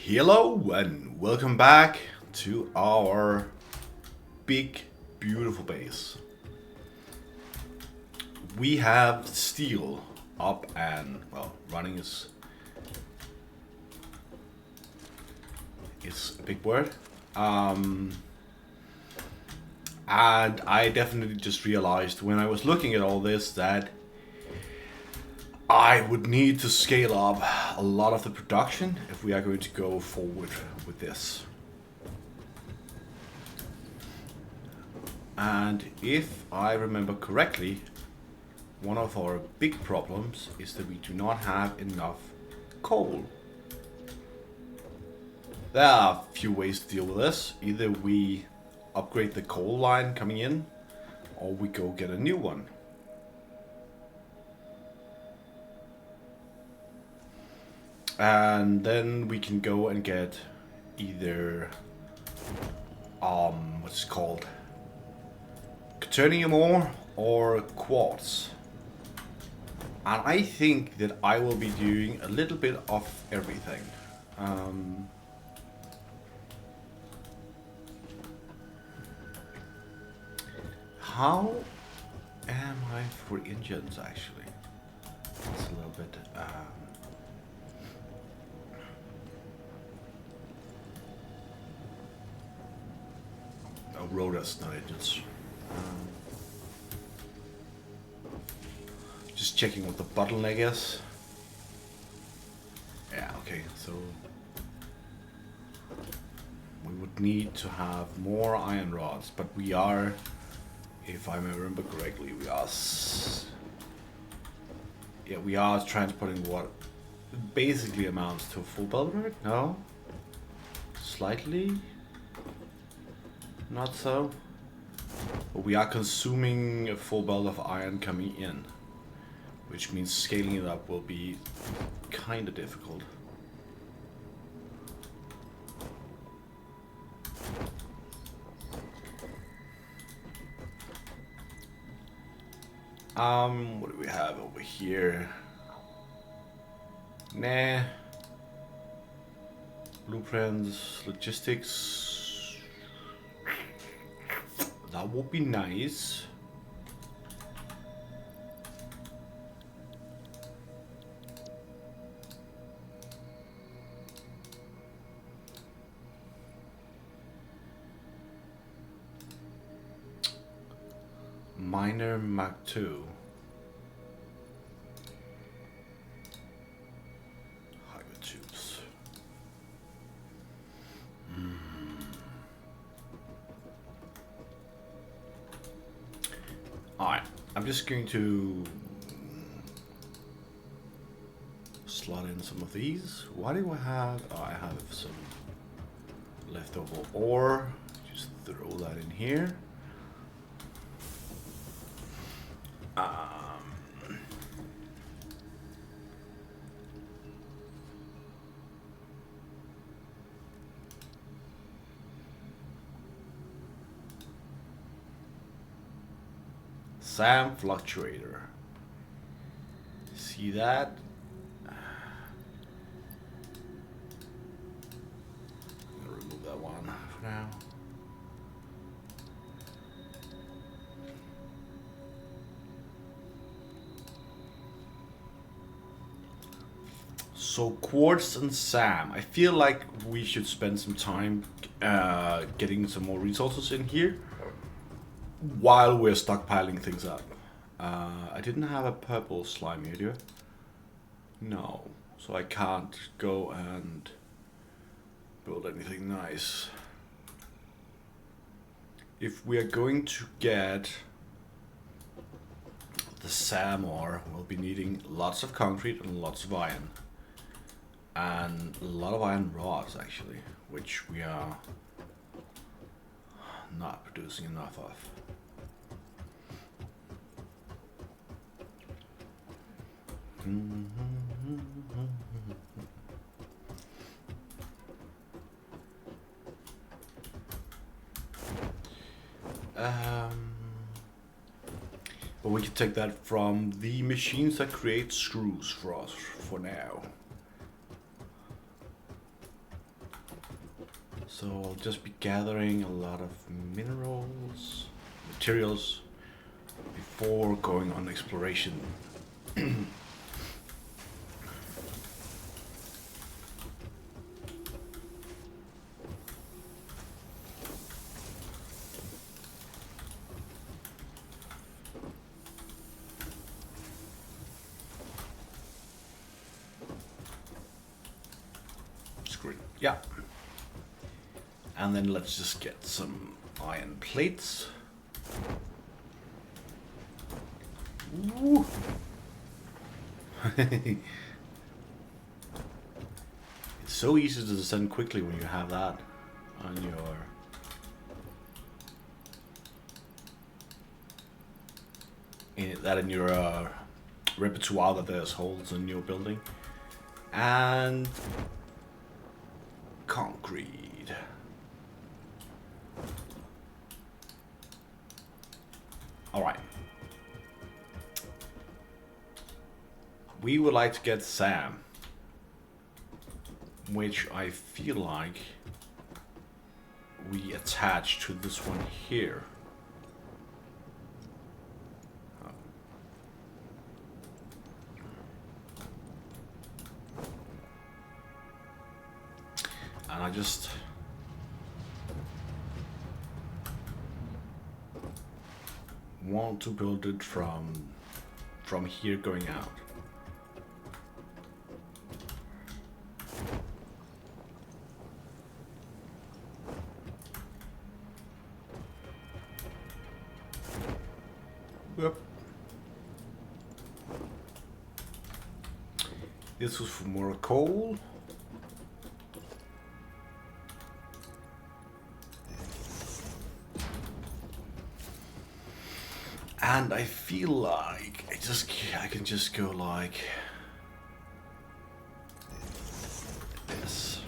Hello and welcome back to our big beautiful base. We have steel up and well running is a big word. And I definitely just realized when I was looking at all this that I would need to scale up a lot of the production if we are going to go forward with this. And if I remember correctly, one of our big problems is that we do not have enough coal. There are a few ways to deal with this. Either we upgrade the coal line coming in, or we go get a new one. And then we can go and get either what's it called, caterium ore or quartz. And I think that I will be doing a little bit of everything. How am I for engines actually? It's a little bit rotors, not engines. Just checking what the bottleneck is. Yeah, okay, so we would need to have more iron rods, but we are, if I remember correctly, we are transporting what basically amounts to a full belt rate. No, slightly. Not so. But we are consuming a full belt of iron coming in, which means scaling it up will be kind of difficult. What do we have over here? Nah. Blueprints, logistics. That would be nice. Miner Mach 2. Hybrid tubes. Alright, I'm just going to slot in some of these. Why do I have? Oh, I have some leftover ore. Just throw that in here. SAM fluctuator. See that? I'm gonna remove that one for now. So quartz and SAM. I feel like we should spend some time getting some more resources in here while we're stockpiling things up. I didn't have a purple slime here, do I? No, so I can't go and build anything nice. If we are going to get the SAM ore, we'll be needing lots of concrete and lots of iron. And a lot of iron rods actually, which we are not producing enough of. But we can take that from the machines that create screws for us for now. So I'll just be gathering a lot of materials, before going on exploration. Screen, yeah. And then let's just get some iron plates. Ooh. It's so easy to descend quickly when you have that on your in your repertoire, that there's holes in your building. And concrete. All right. We would like to get Sam, which I feel like we attach to this one here. And I just want to build it from here going out. Yep. This was for more coal. And I feel like I can just go like this.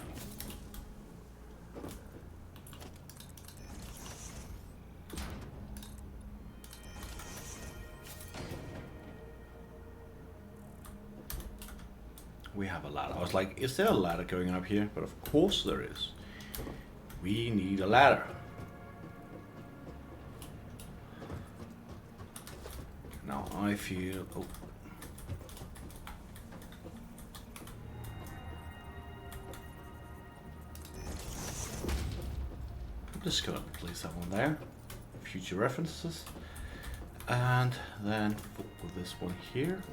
We have a ladder. I was like, is there a ladder going up here? But of course there is. We need a ladder. Now I feel... Oh. I'm just gonna place that one there. Future references. And then put this one here.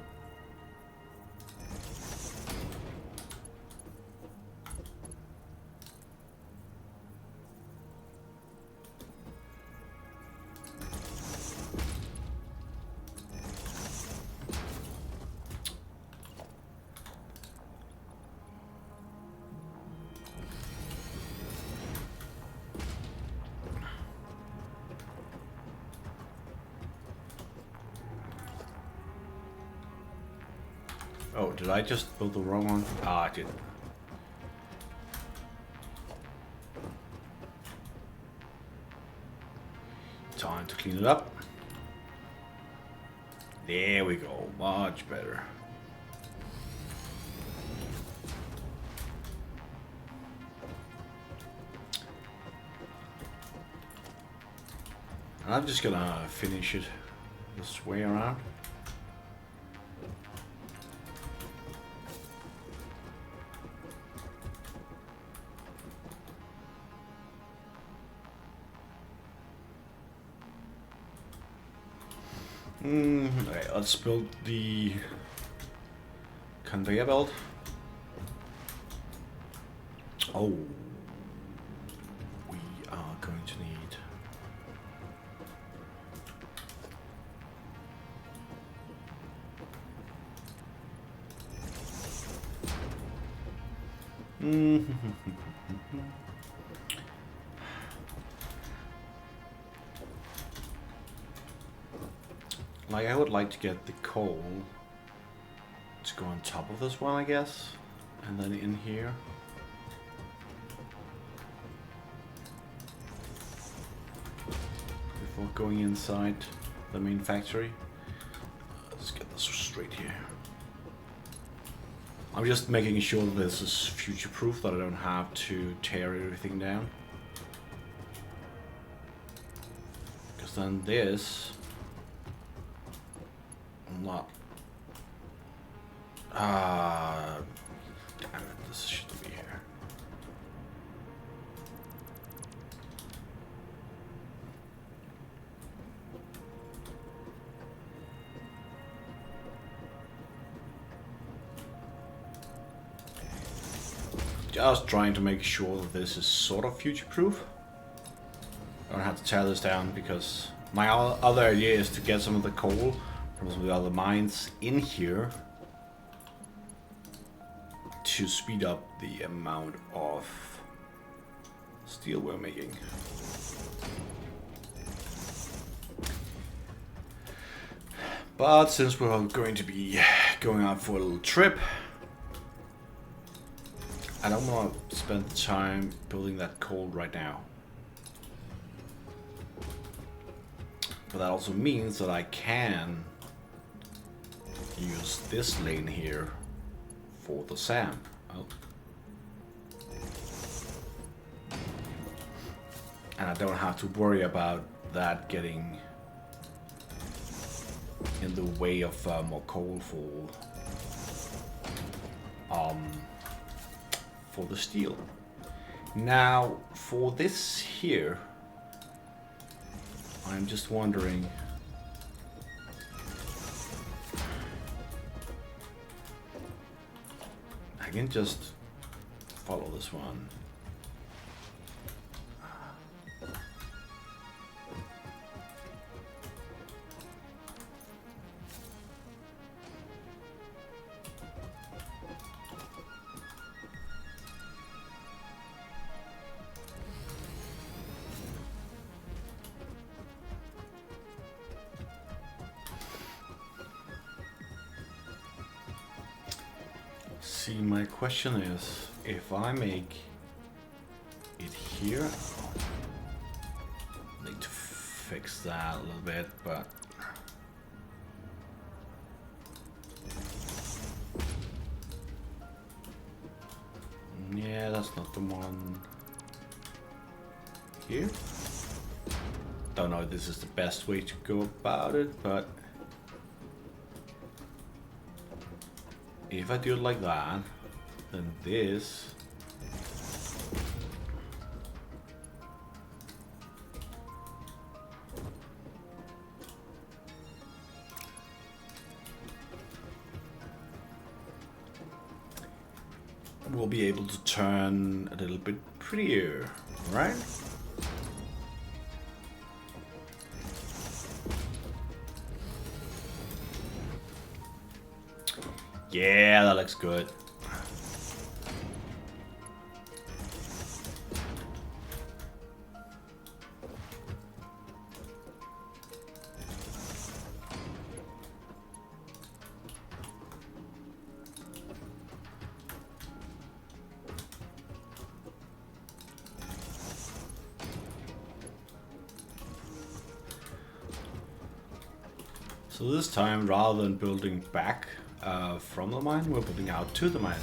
Oh, did I just build the wrong one? Ah, I didn't. Time to clean it up. There we go, much better. And I'm just gonna finish it this way around. Okay, let's build the conveyor belt. Oh, we are going to need like, I would like to get the coal to go on top of this one, I guess, and then in here. Before going inside the main factory. Let's get this straight here. I'm just making sure this is future-proof, that I don't have to tear everything down. then this. Not. Damn it, this shouldn't be here. Just trying to make sure that this is sort of future-proof. I don't have to tear this down because my other idea is to get some of the coal from some of the other mines in here to speed up the amount of steel we're making. But since we're going to be going out for a little trip, I don't want to spend the time building that coal right now. But that also means that I can use this lane here for the SAM. Oh. And I don't have to worry about that getting in the way of more coal for the steel. Now for this here, I'm just wondering, I can just follow this one. See, my question is, if I make it here, I need to fix that a little bit, but yeah, that's not the one here. Don't know if this is the best way to go about it, but if I do it like that, then this will be able to turn a little bit prettier, right? Yeah, that looks good. So this time, rather than building back from the mine, we're building out to the mine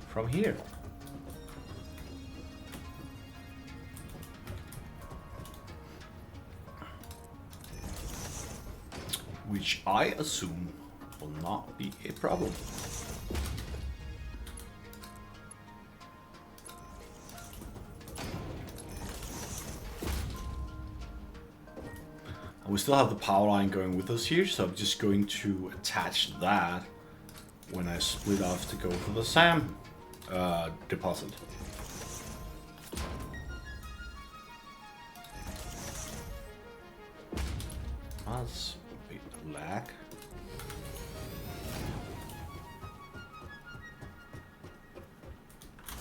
from here. Which I assume will not be a problem. We still have the power line going with us here, so I'm just going to attach that when I split off to go for the SAM deposit. That's a bit of lag.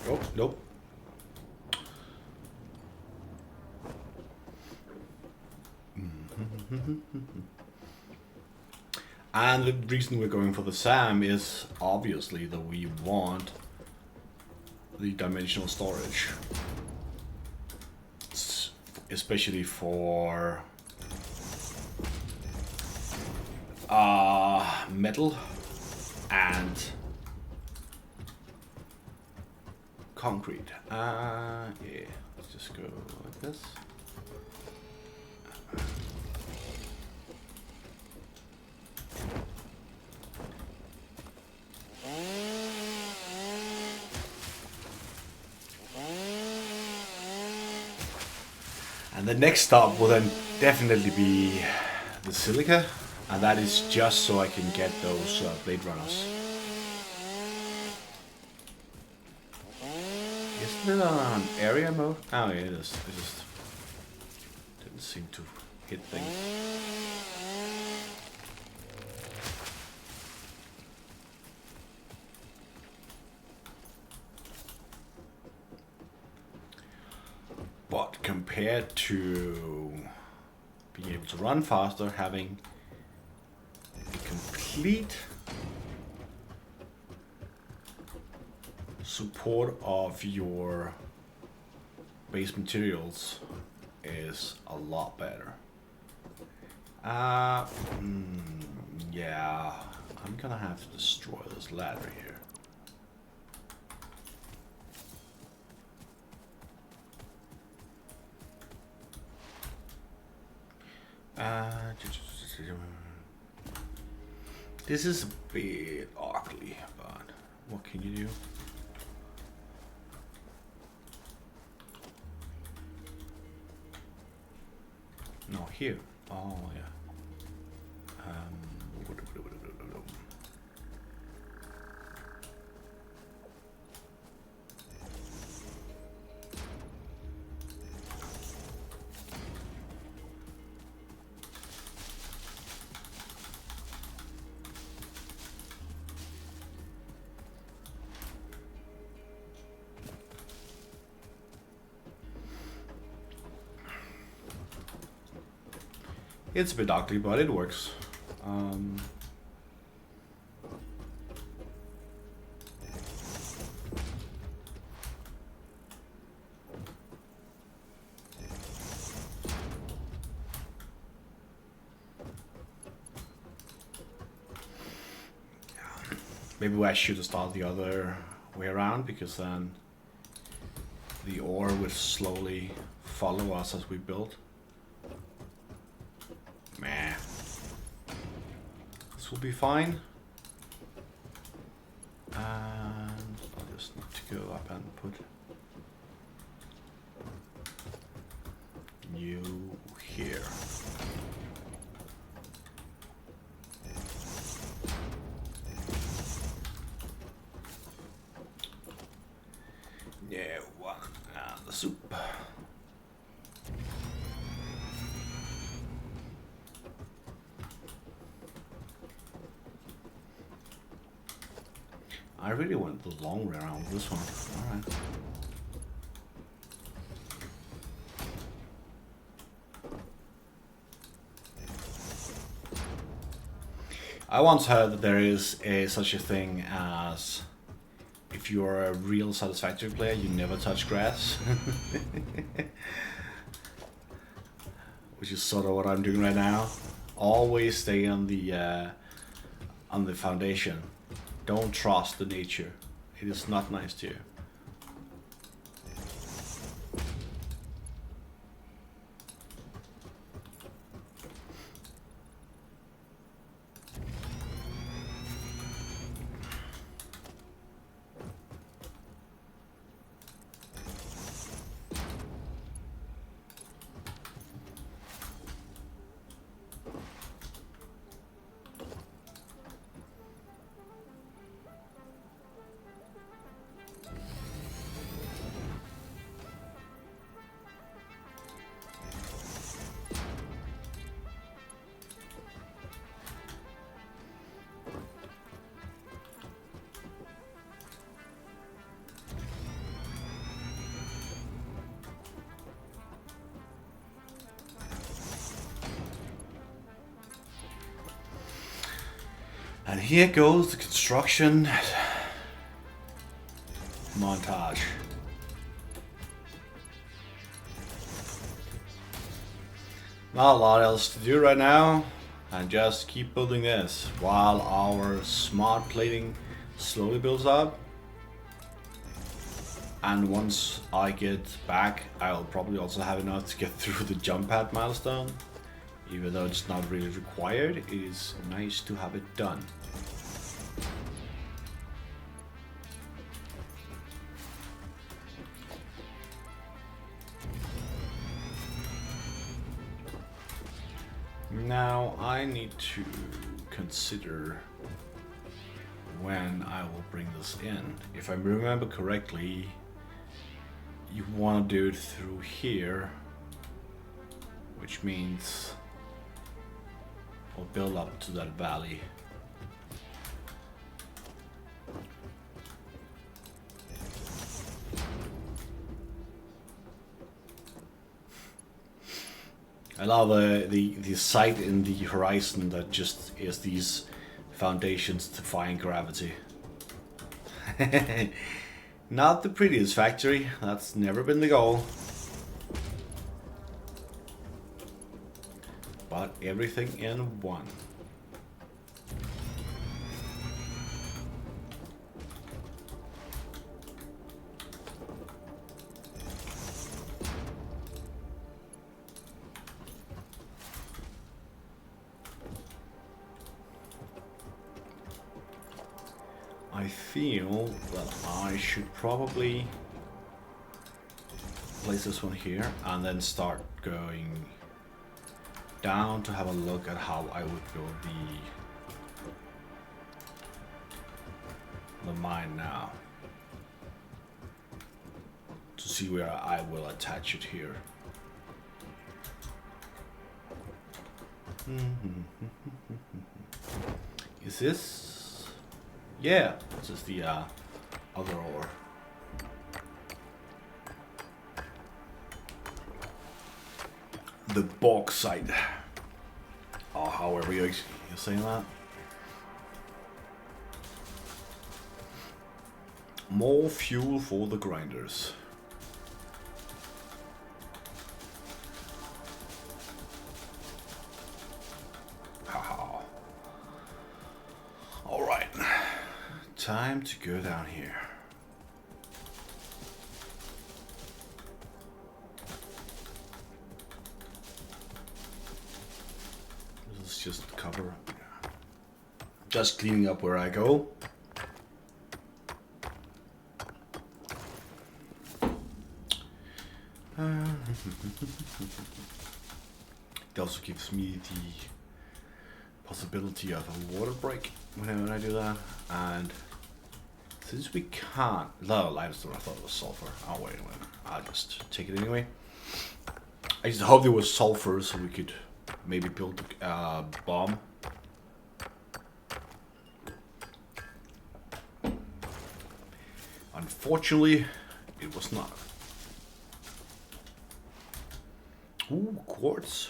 Oh, nope. And the reason we're going for the SAM is obviously that we want the dimensional storage, especially for metal and concrete. Yeah, let's just go like this. And the next stop will then definitely be the silica, and that is just so I can get those blade runners. Isn't it on area mode? Oh yeah, it is. It just didn't seem to hit things. But compared to being able to run faster, having a complete support of your base materials is a lot better. Yeah, I'm gonna have to destroy this ladder here. This is a bit ugly, but what can you do? No, here. Oh, yeah. It's a bit ugly, but it works. Maybe I should have started the other way around, because then the ore would slowly follow us as we build. Meh. This will be fine. And I just need to go up and put you here. Yeah, one and the soup. I really went the long way around this one. Alright. I once heard that there is such a thing as, if you're a real Satisfactory player, you never touch grass. Which is sort of what I'm doing right now. Always stay on the foundation. Don't trust the nature. It is not nice to you. And here goes the construction montage. Not a lot else to do right now, and just keep building this while our smart plating slowly builds up. And once I get back, I'll probably also have enough to get through the jump pad milestone. Even though it's not really required, it is nice to have it done. Now I need to consider when I will bring this in. If I remember correctly, you want to do it through here, which means we'll build up to that valley. I love the sight in the horizon that just is these foundations defying gravity. Not the prettiest factory, that's never been the goal. But everything in one. I feel that I should probably place this one here and then start going down to have a look at how I would build the mine now, to see where I will attach it here. Is this? Yeah, this is the other ore. The bauxite. Or however you're saying that. More fuel for the grinders. Haha. Alright. Time to go down here. This is just cover. Just cleaning up where I go. It also gives me the possibility of a water break whenever I do that, and since we can't... No, limestone, I thought it was sulfur. Oh wait a minute, I'll just take it anyway. I just hope there was sulfur so we could maybe build a bomb. Unfortunately, it was not. Ooh, quartz.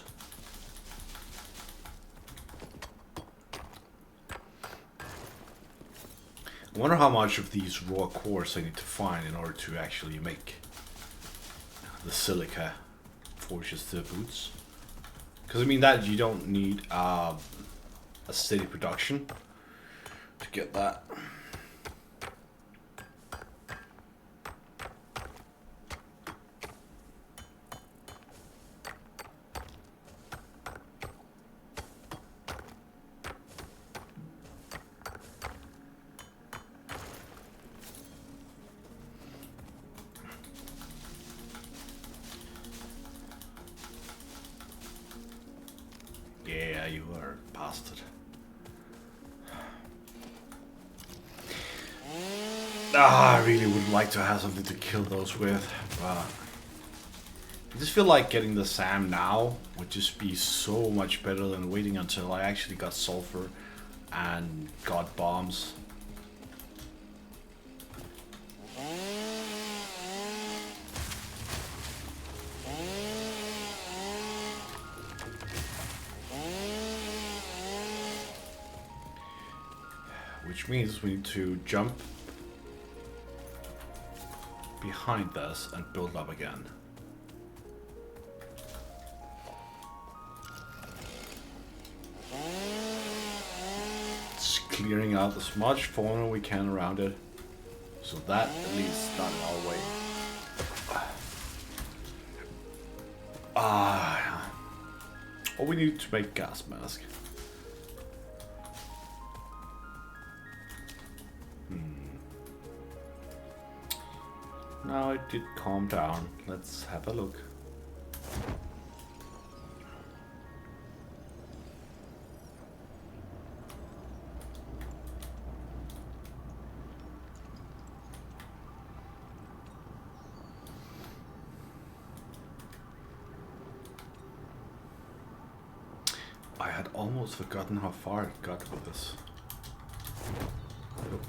I wonder how much of these raw quartz I need to find in order to actually make the silica forges the boots. Because I mean that you don't need a steady production to get that. Yeah, you are a bastard. I really would like to have something to kill those with, but I just feel like getting the SAM now would just be so much better than waiting until I actually got sulfur and got bombs. Which means we need to jump behind this and build up again. Just clearing out as much fauna we can around it, so that at least not in our way. Oh, we need to make gas mask. Now it did calm down. Let's have a look. almost forgotten how far it got with this. Yep.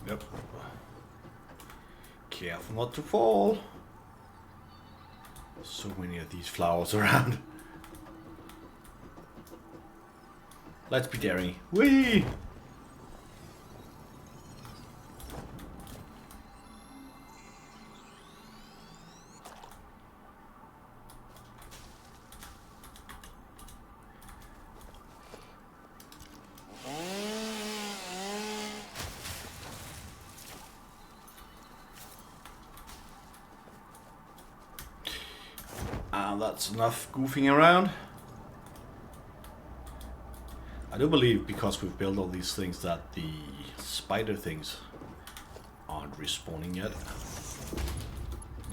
Yep. Careful not to fall. So many of these flowers around. Let's be daring. Whee! That's enough goofing around. I do believe because we've built all these things that the spider things aren't respawning yet,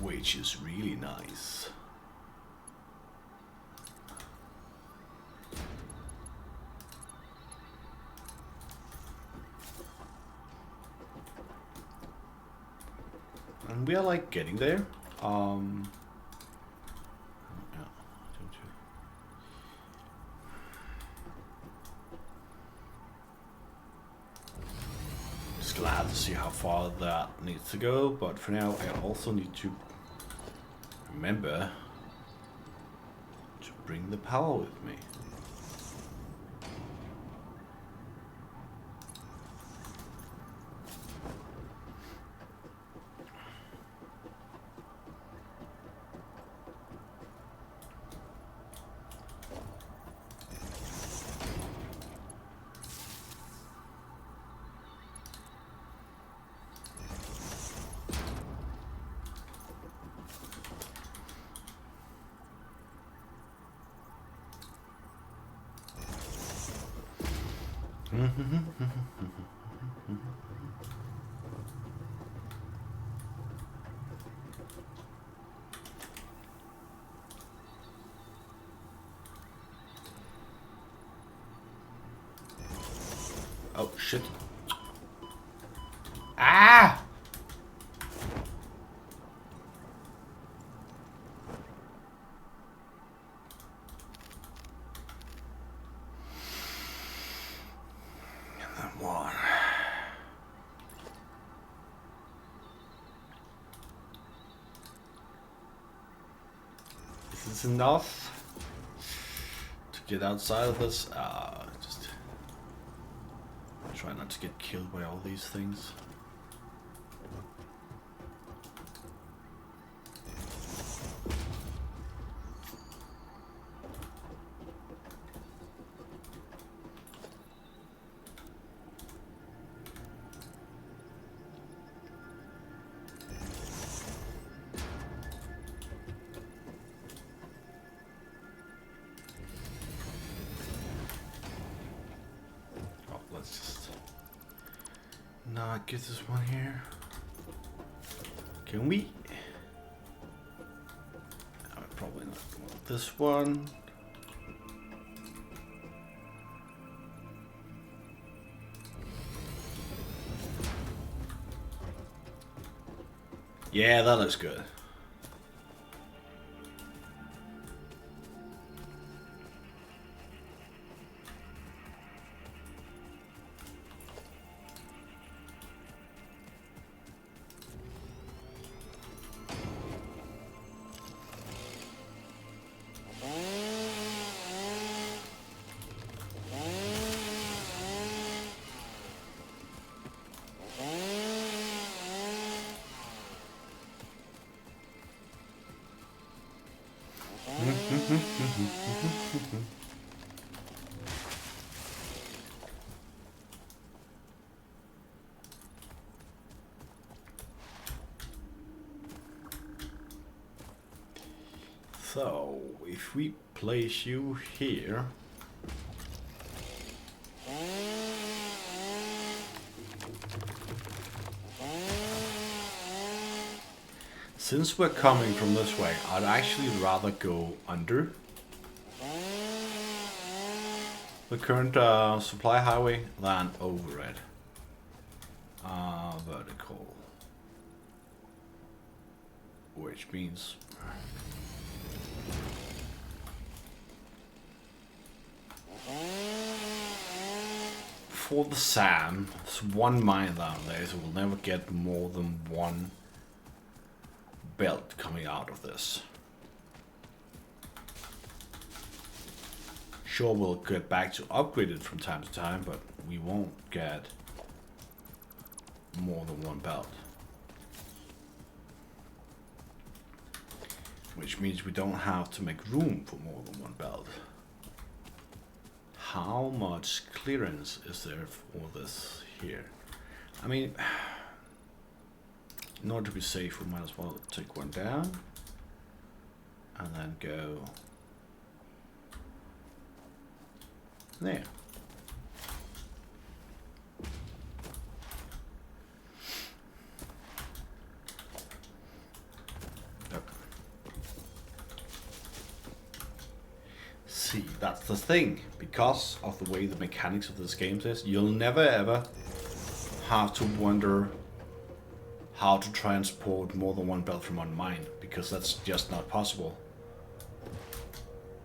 which is really nice. And we are like getting there. Glad to see how far that needs to go, but for now I also need to remember to bring the power with me. Oh shit. Ah! And then one. Is this enough to get outside of this? Just try not to get killed by all these things. Not get this one here. Can we? Probably not want this one. Yeah, that looks good. So, if we place you here, since we're coming from this way, I'd actually rather go under the current supply highway than over it. Vertical, which means for the SAM, there's one mine down there, so we'll never get more than one belt coming out of this. Sure, we'll get back to upgrade it from time to time, but we won't get more than one belt. Which means we don't have to make room for more than one belt. How much clearance is there for this here? I mean, in order to be safe, we might as well take one down and then go there. See, that's the thing. Because of the way the mechanics of this game is, you'll never ever have to wonder how to transport more than one belt from one mine, because that's just not possible.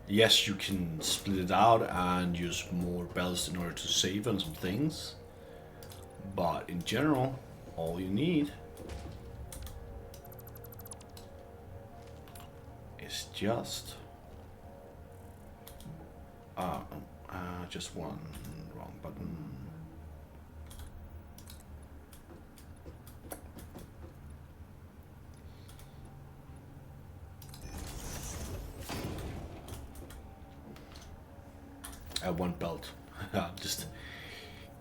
Yes, you can split it out and use more belts in order to save on some things, but in general, all you need is just one wrong button. One belt. Just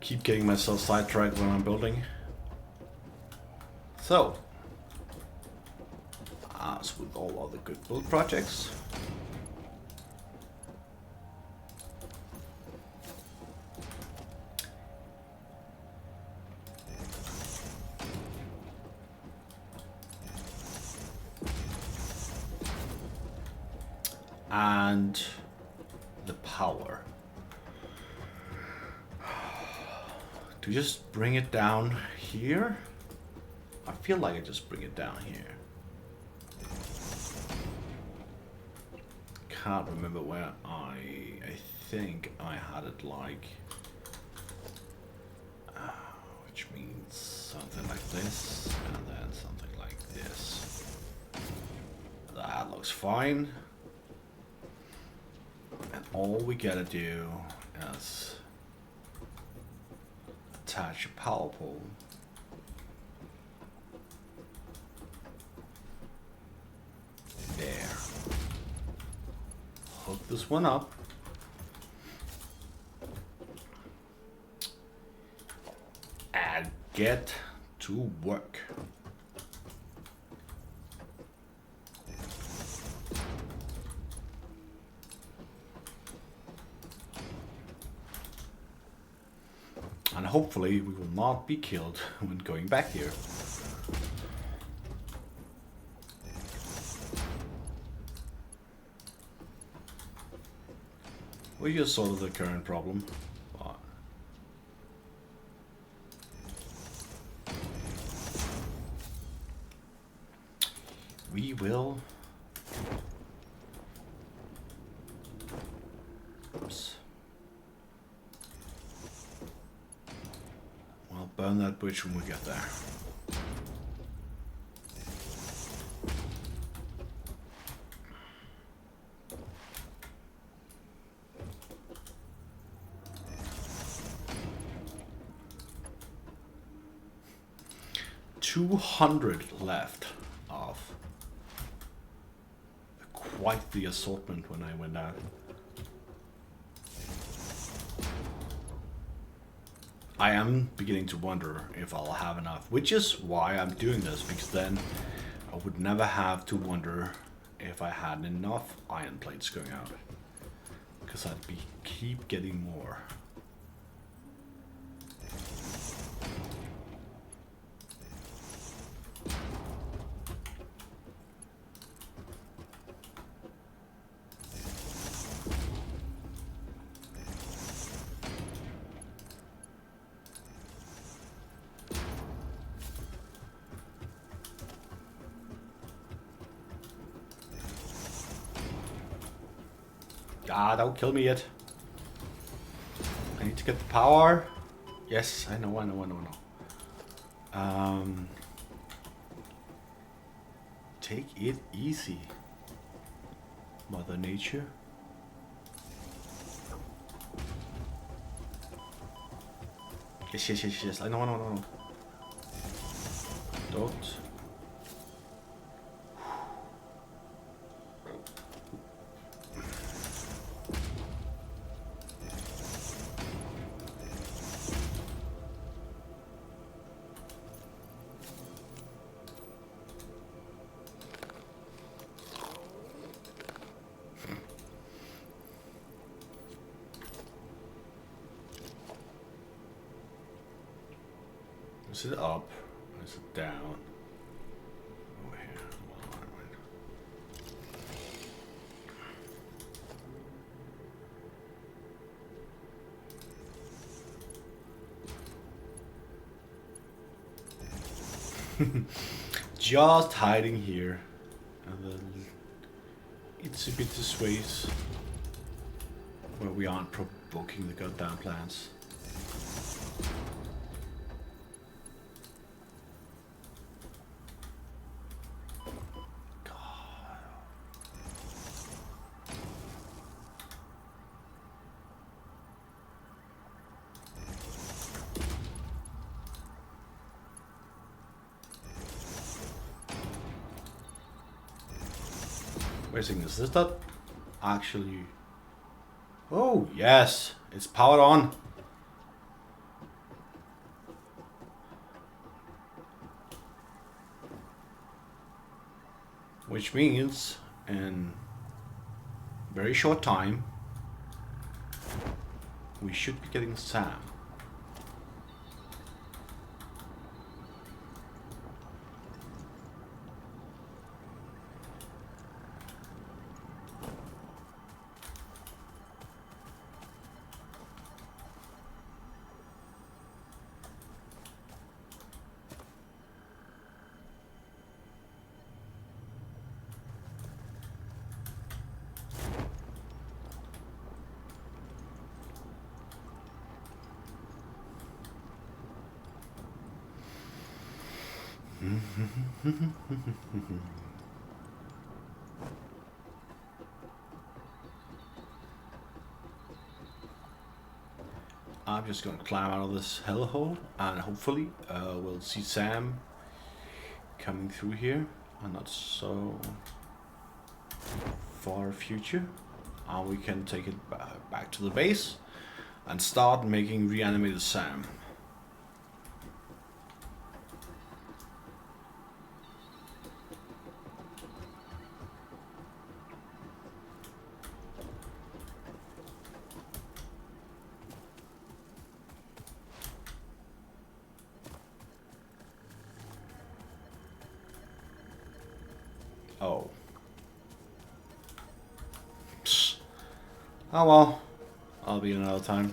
keep getting myself sidetracked when I'm building. So, as with all other good build projects, and the power. To just bring it down here? I feel like I just bring it down here. Can't remember where I think I had it like, which means something like this, and then something like this. That looks fine. And all we gotta do is attach a power pole there. Hook this one up. And get to work. And hopefully we will not be killed when going back here. We just solved the current problem. But we will. Oops. We'll burn that bridge when we get there. $200 left of quite the assortment when I went out. I am beginning to wonder if I'll have enough, which is why I'm doing this, because then I would never have to wonder if I had enough iron plates going out. Because I'd keep getting more. Ah, don't kill me yet. I need to get the power. Yes, I know. Take it easy, Mother Nature. Yes. I know. Don't. Is it up? Or is it down? Over here. Just hiding here. And then it's a bit this ways where we aren't provoking the goddamn plants. Is this that actually? Oh yes, it's powered on. Which means in very short time we should be getting Sam. I'm just gonna climb out of this hellhole and hopefully we'll see Sam coming through here and not so far future. And we can take it back to the base and start making reanimated Sam. Oh. Psst. Oh well. I'll be another time.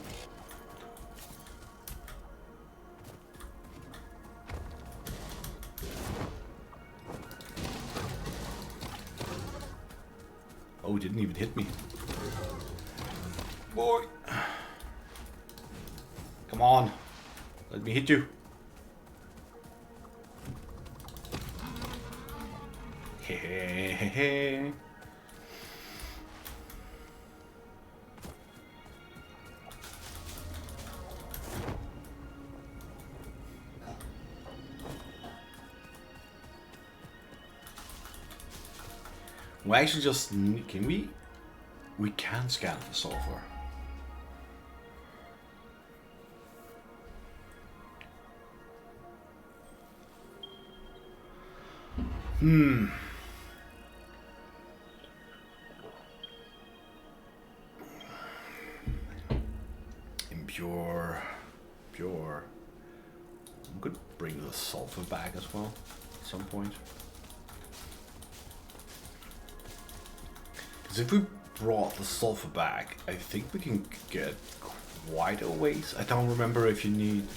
Oh, didn't even hit me. Boy. Come on. Let me hit you. Hehehehe. We actually just can we can scan for sulfur. pure. I'm gonna bring the sulfur back as well at some point. Because if we brought the sulfur back, I think we can get quite a ways. I don't remember if you need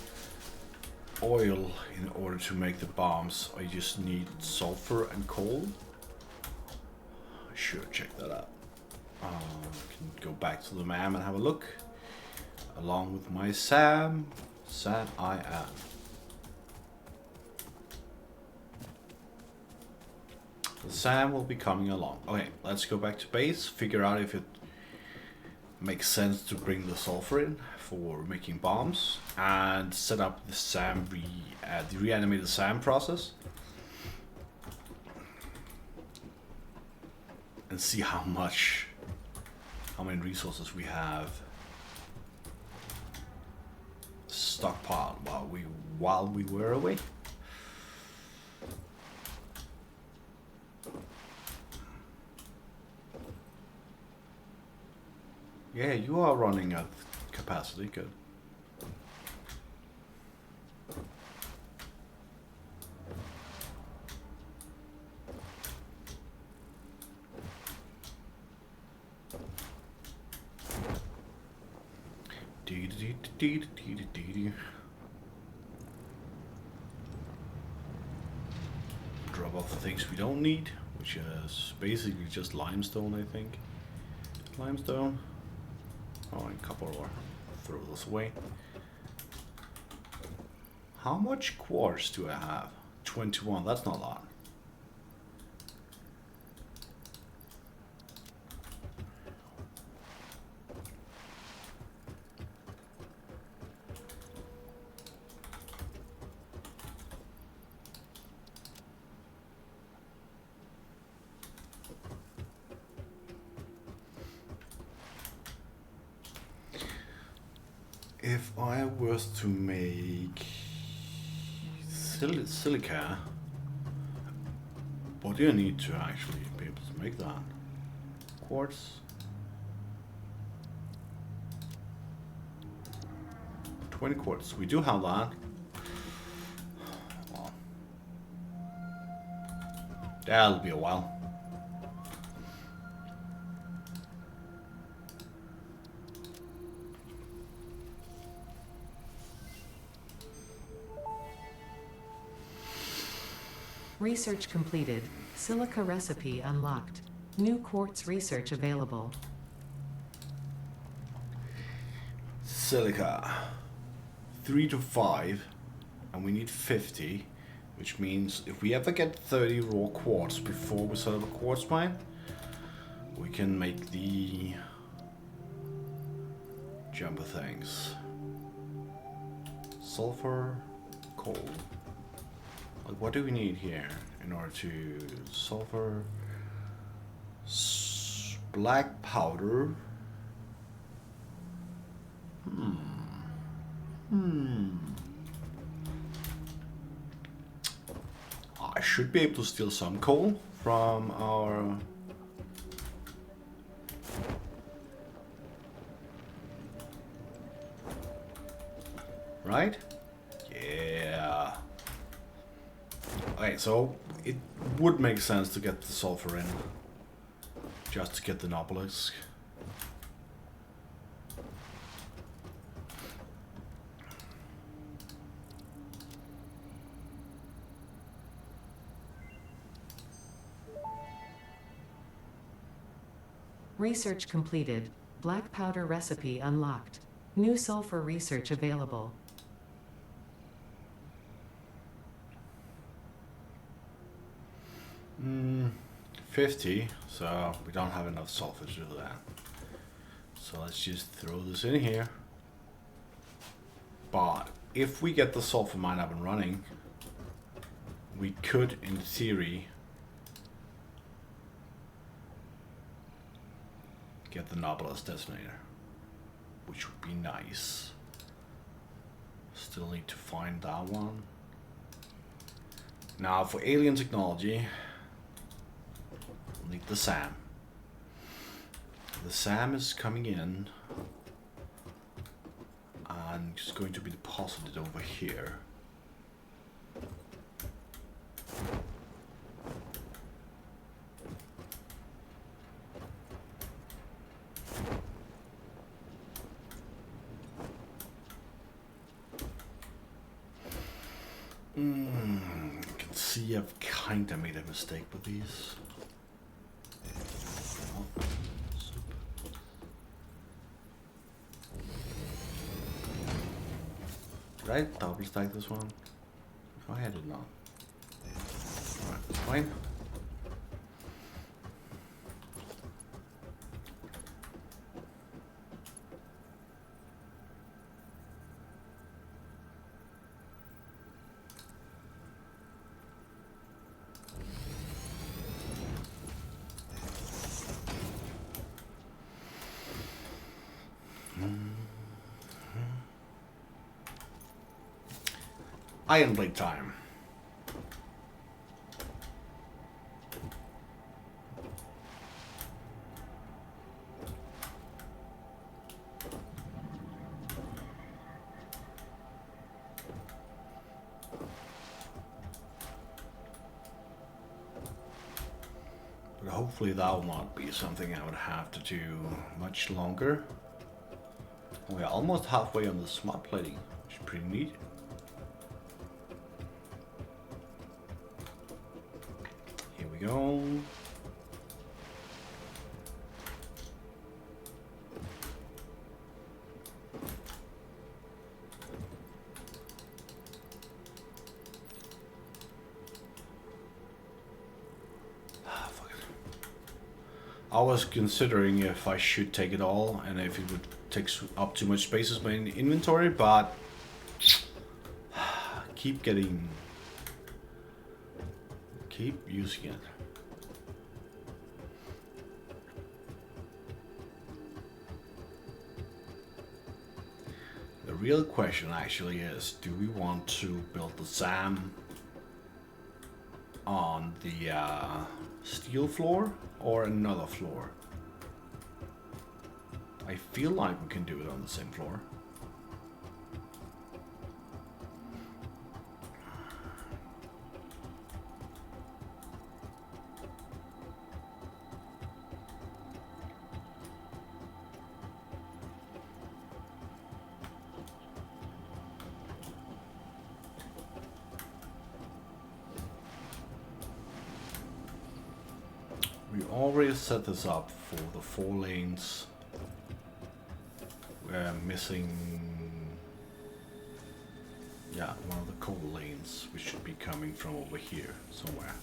oil in order to make the bombs, or you just need sulfur and coal. I should check that out. Can go back to the map and have a look. Along with my Sam I am. The Sam will be coming along. Okay, let's go back to base, figure out if it makes sense to bring the sulfur in for making bombs, and set up the SAM the reanimated SAM process, and see how many resources we have stockpiled while we were away. Yeah, you are running at capacity, good. Drop off the things we don't need, which is basically just limestone, I think. Limestone. Oh, and copper ore. Throw this away. How much quartz do I have? 21, that's not a lot. If I was to make silica, what do you need to actually be able to make that? Quartz? 20 quartz. We do have that. Well, that'll be a while. Research completed. Silica recipe unlocked. New quartz research available. Silica. 3 to 5. And we need 50. Which means if we ever get 30 raw quartz before we set up a quartz mine, we can make the jumper things. Sulfur, coal. Like, what do we need here in order to sulfur, black powder? I should be able to steal some coal from our right? Yeah. Okay, so it would make sense to get the sulfur in, just to get the obelisk. Research completed. Black powder recipe unlocked. New sulfur research available. Mm, 50, so we don't have enough sulfur to do that. So let's just throw this in here. But if we get the sulfur mine up and running, we could, in theory, get the Nautilus detonator, which would be nice. Still need to find that one. Now for alien technology, we'll need the SAM. The SAM is coming in, and it's going to be deposited over here. I can see I've kinda made a mistake with these. Did I double stack this one? No, I did not. Alright, fine. Iron blade time. But hopefully that will not be something I would have to do much longer. We're almost halfway on the smart plating, which is pretty neat. Go. Fuck it. I was considering if I should take it all and if it would take up too much space as my inventory, but keep using it. The real question actually is, do we want to build the SAM on the steel floor or another floor? I feel like we can do it on the same floor. We already set this up for the 4 lanes. We're missing, yeah, one of the coal lanes, which should be coming from over here somewhere.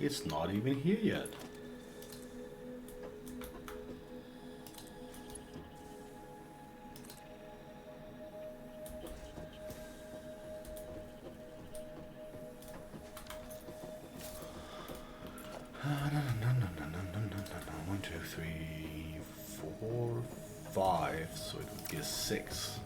It's not even here yet. One, two, three, 4, 5. So it would be a 6.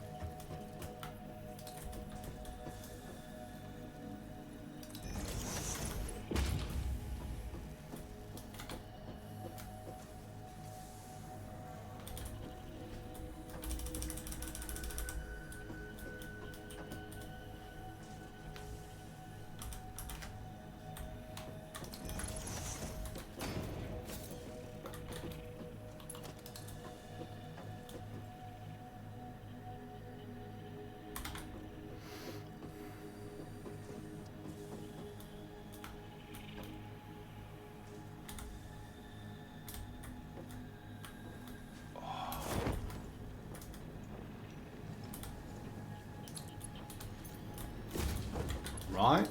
Right?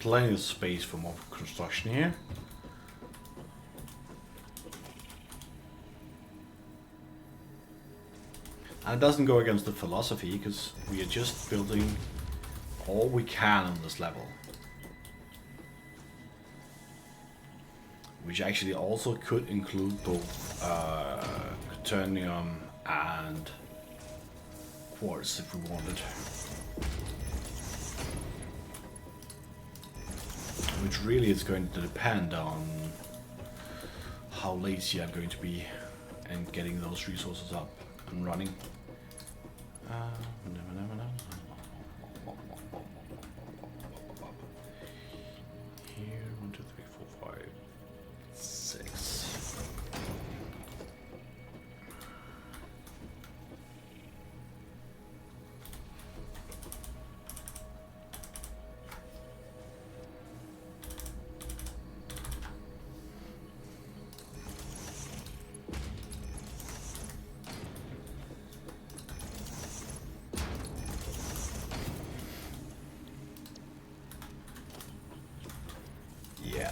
plenty of space for more construction here. And it doesn't go against the philosophy, because we are just building all we can on this level. Which actually also could include both caterium and quartz if we wanted. Which really is going to depend on how lazy I'm going to be and getting those resources up and running. Here, 1, 2, 3, 4, 5, 6. Yeah.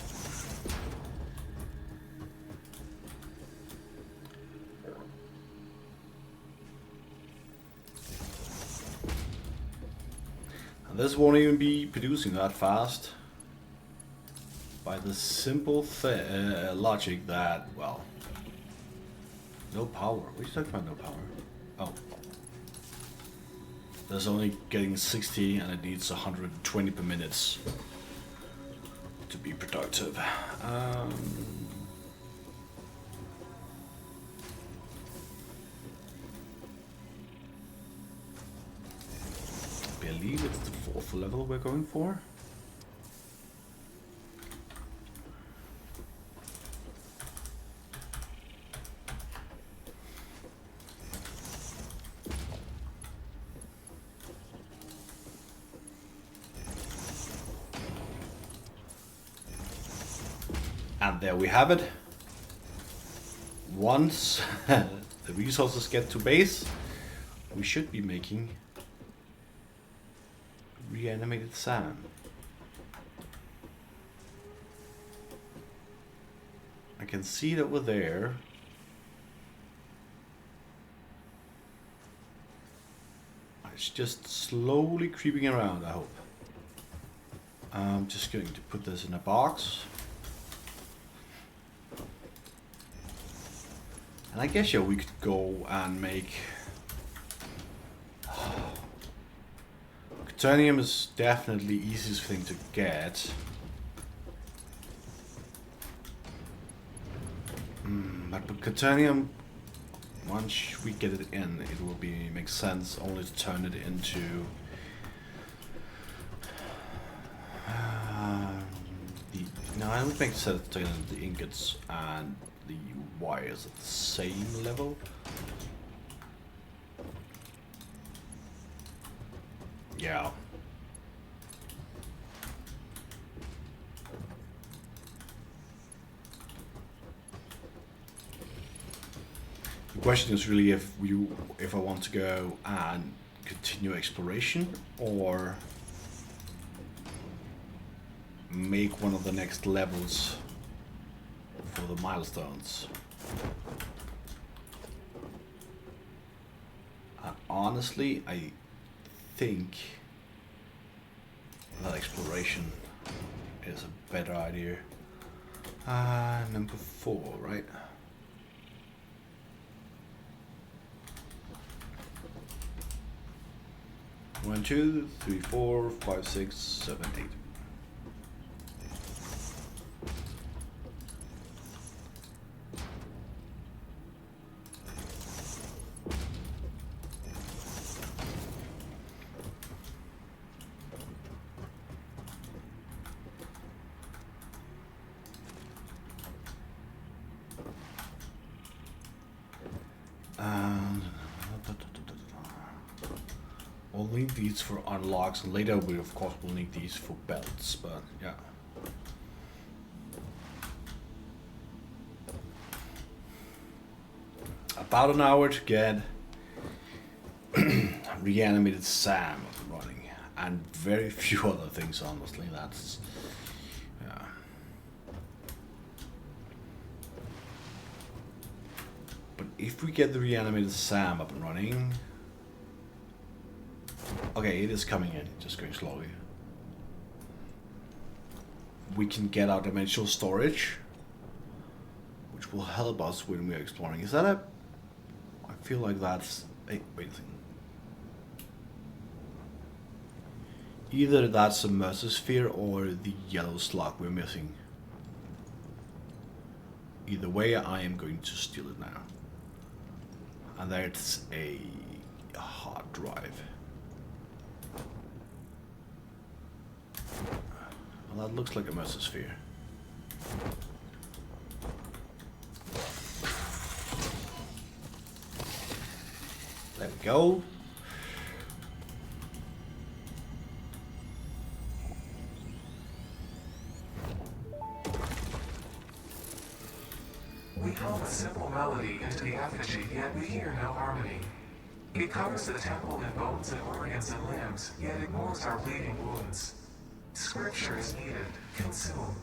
And this won't even be producing that fast. By the simple logic that, well, no power. What are you talking about, no power? Oh. There's only getting 60 and it needs 120 per minute to be productive. I believe it's the 4th level we're going for. And there we have it. Once the resources get to base, we should be making reanimated salmon. I can see it over there. It's just slowly creeping around, I hope. I'm just going to put this in a box. And I guess, yeah, we could go and make... Caterium is definitely the easiest thing to get. But with caterium, once we get it in, it will make sense only to turn it into... No, I would make sense to turn it into the ingots and the wires at the same level. Yeah. The question is really if I want to go and continue exploration or make one of the next levels for the milestones. And honestly, I think that exploration is a better idea. Number 4, right? One, 2, 3, 4, 5, 6, 7, 8. We'll need these for unlocks, and later we of course will need these for belts, but yeah. About an hour to get reanimated Sam up and running, and very few other things honestly. That's if we get the reanimated Sam up and running... Okay, it is coming in, just going slowly. We can get our dimensional storage, which will help us when we are exploring. Is that a... I feel like that's... Hey, wait a second. Either that's a Mercer or the yellow slug we're missing. Either way, I am going to steal it now. And that's a hard drive. Well, that looks like a Mercer. There we go. We hum a simple melody into the effigy, yet we hear no harmony. It covers the temple in bones and organs and limbs, yet ignores our bleeding wounds. Scripture is needed. Consume.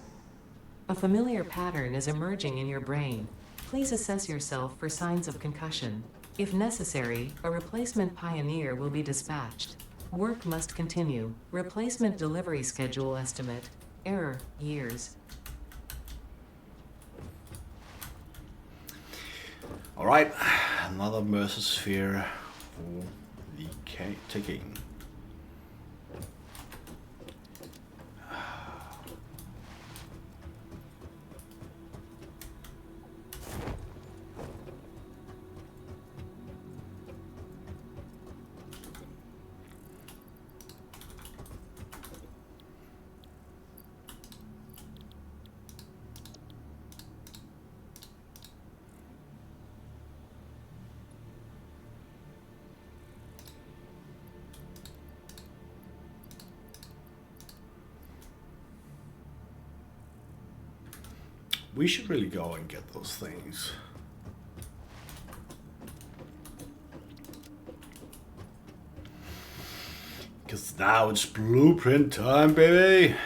A familiar pattern is emerging in your brain. Please assess yourself for signs of concussion. If necessary, a replacement pioneer will be dispatched. Work must continue. Replacement delivery schedule estimate. Error, years. Alright, another Mercer for the taking. We should really go and get those things. Because now it's blueprint time, baby!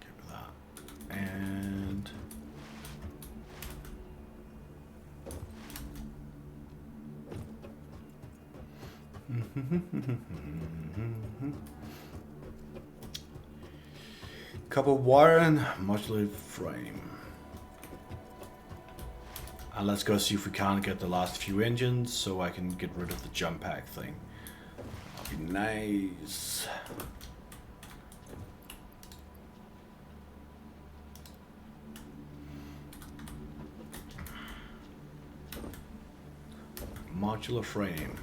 Give me that. And... Copper wire and modular frame. And let's go see if we can't get the last few engines so I can get rid of the jump pack thing. That'd be nice. Modular frame.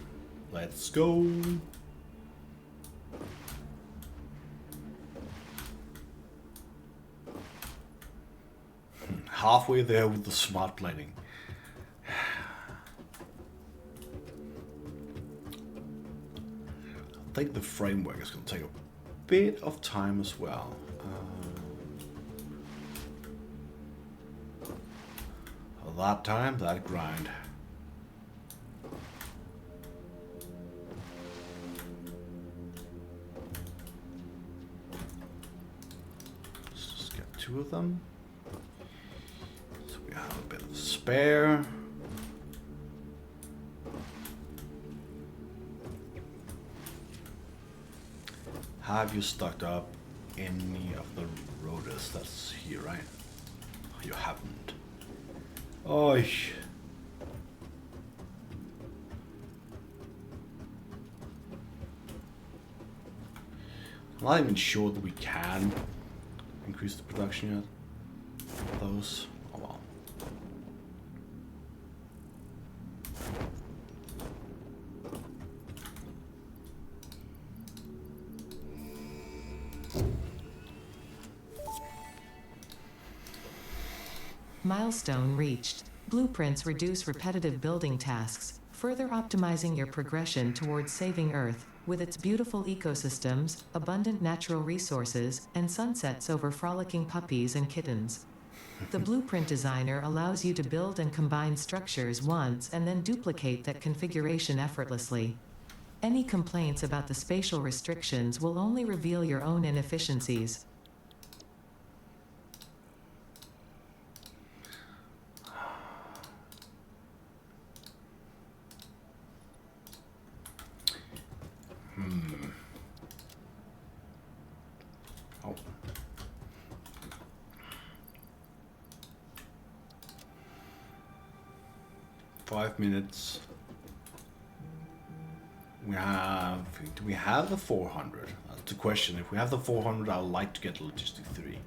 Let's go. Halfway there with the smart plating. I think the framework is going to take a bit of time as well. That time, that grind. Let's just get 2 of them. So we have a bit of spare. Have you stocked up any of the rotors that's here, right? You haven't. Oh, I'm not even sure that we can increase the production yet. Those, oh well. Milestone reached. Blueprints reduce repetitive building tasks, further optimizing your progression towards saving Earth, with its beautiful ecosystems, abundant natural resources, and sunsets over frolicking puppies and kittens. The blueprint designer allows you to build and combine structures once and then duplicate that configuration effortlessly. Any complaints about the spatial restrictions will only reveal your own inefficiencies. Oh. Five minutes. Do we have the 400? That's the question. If we have the 400, I would like to get Logistic 3.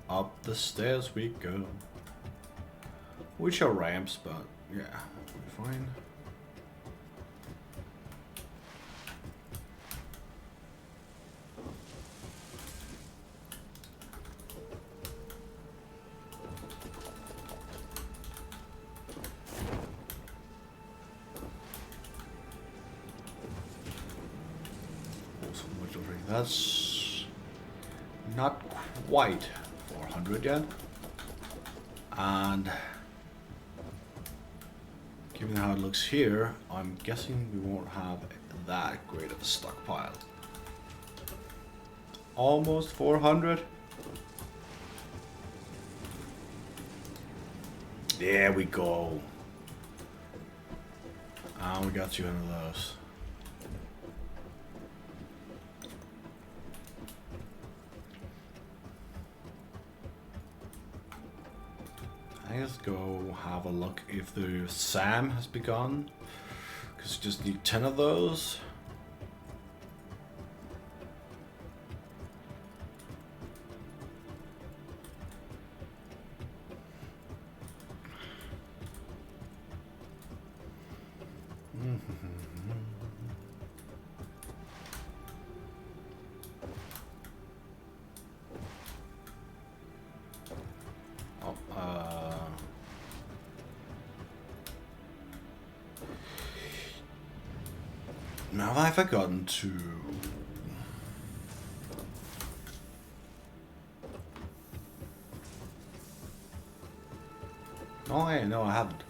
Up the stairs we go. Which are ramps, but yeah, we're fine. That's not quite 400 yet. And given how it looks here, I'm guessing we won't have that great of a stockpile. Almost 400. There we go. And we got 200 of those. Let's go have a look if the SAM has begun, because you just need 10 of those. Now have I forgotten to... Oh, yeah, no, I haven't.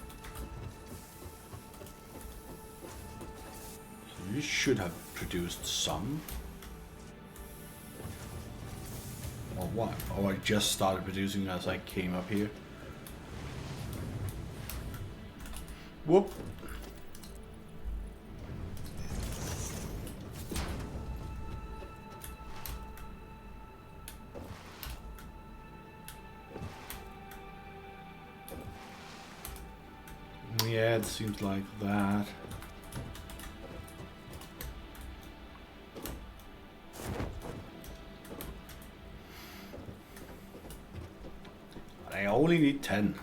So you should have produced some. Or what? Or I just started producing as I came up here. Whoop. Yeah, it seems like that. I only need 10.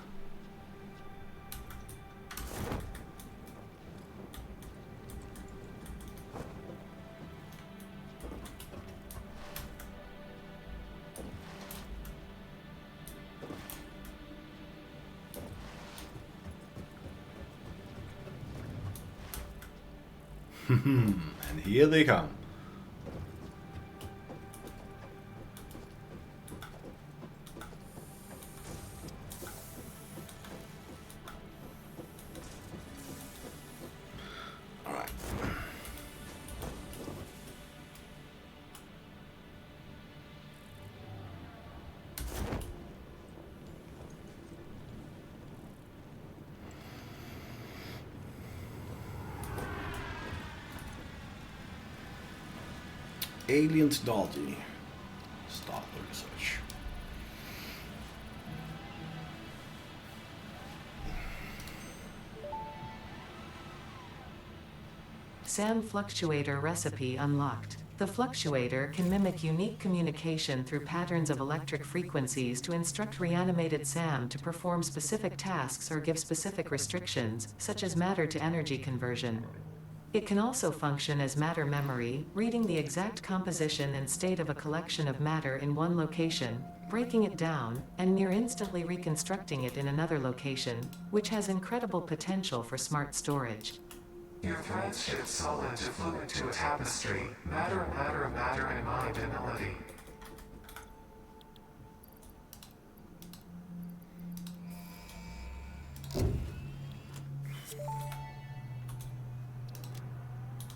And here they come. All right. Alien technology. Start the research. SAM fluctuator recipe unlocked. The fluctuator can mimic unique communication through patterns of electric frequencies to instruct reanimated SAM to perform specific tasks or give specific restrictions, such as matter to energy conversion. It can also function as matter memory, reading the exact composition and state of a collection of matter in one location, breaking it down, and near instantly reconstructing it in another location, which has incredible potential for smart storage. Your threads shift solid to fluid to a tapestry. Matter, matter, matter, and mind and melody.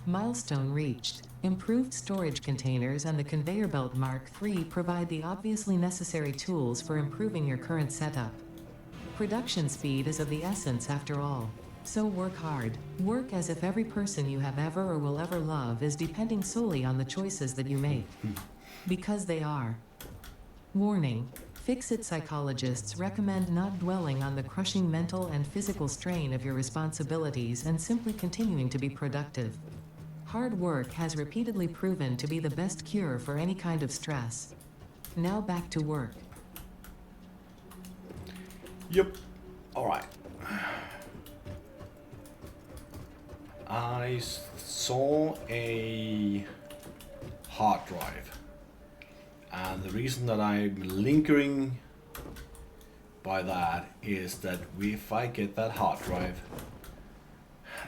Milestone reached. Improved storage containers and the conveyor belt Mark III provide the obviously necessary tools for improving your current setup. Production speed is of the essence after all. So work hard. Work as if every person you have ever or will ever love is depending solely on the choices that you make. Because they are. Warning. Fix-it psychologists recommend not dwelling on the crushing mental and physical strain of your responsibilities and simply continuing to be productive. Hard work has repeatedly proven to be the best cure for any kind of stress. Now back to work. Yep. Alright. I saw a hard drive. And the reason that I'm lingering by that is that if I get that hard drive,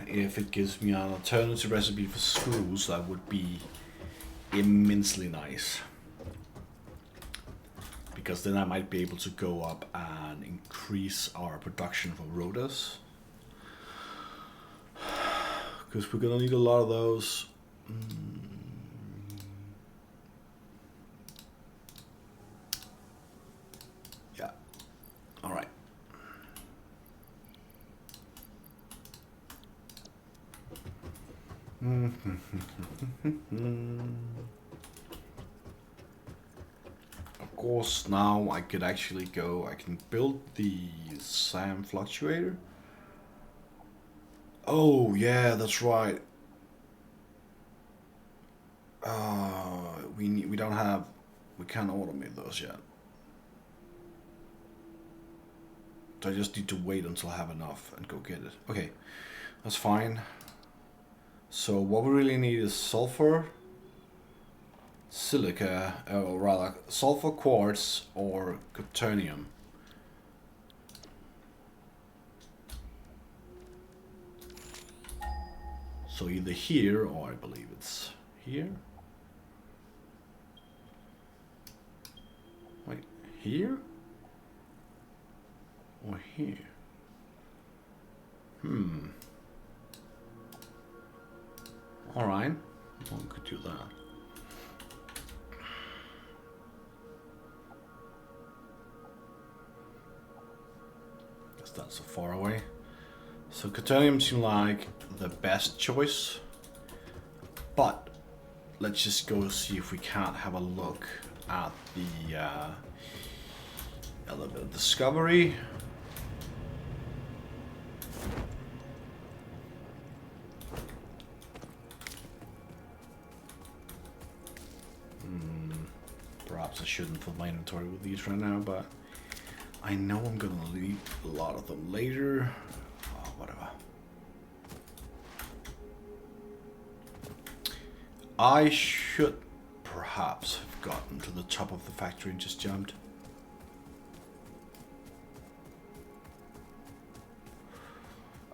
if it gives me an alternative recipe for screws, that would be immensely nice. Because then I might be able to go up and increase our production for rotors. Because we're gonna need a lot of those. Yeah. All right. Of course, now I could actually go. I can build the SAM fluctuator. Oh yeah, that's right. We can't automate those yet. So I just need to wait until I have enough and go get it. Okay, that's fine. So what we really need is sulfur, silica, or rather sulfur quartz or caterium. So either here, or I believe it's here. Wait, here? Or here? Alright, one could do that. Guess that's so far away. So caterium seems like the best choice, but let's just go see if we can't have a look at the discovery. Perhaps I shouldn't fill my inventory with these right now, but I know I'm gonna need a lot of them later. Oh, whatever. I should perhaps have gotten to the top of the factory and just jumped.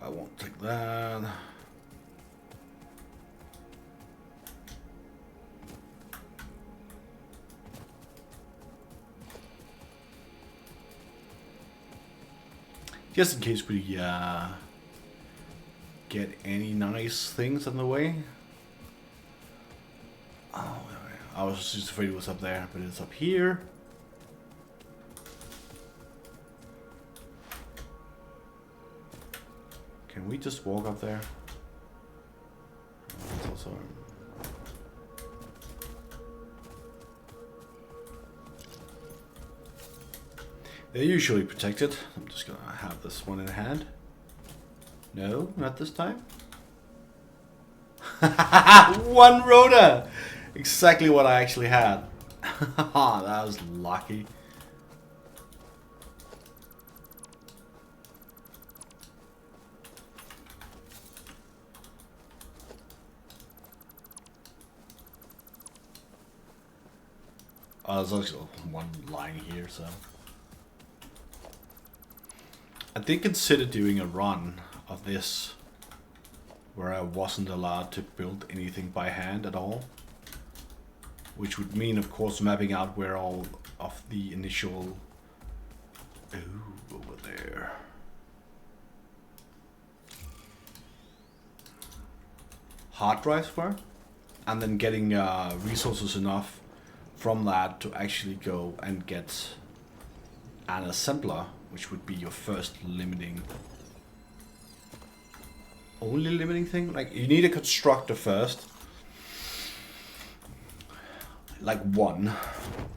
I won't take that. Just in case we get any nice things on the way. Oh, I was just afraid it was up there, but it's up here. Can we just walk up there? That's also... They're usually protected. I'm just gonna have this one in hand. No, not this time. One rotor! Exactly what I actually had. That was lucky. Oh, there's also one line here, so I did consider doing a run of this where I wasn't allowed to build anything by hand at all, which would mean, of course, mapping out where all of the initial over there hard drives were, and then getting resources enough from that to actually go and get an assembler, which would be your first only limiting thing. Like, you need a constructor first. Like one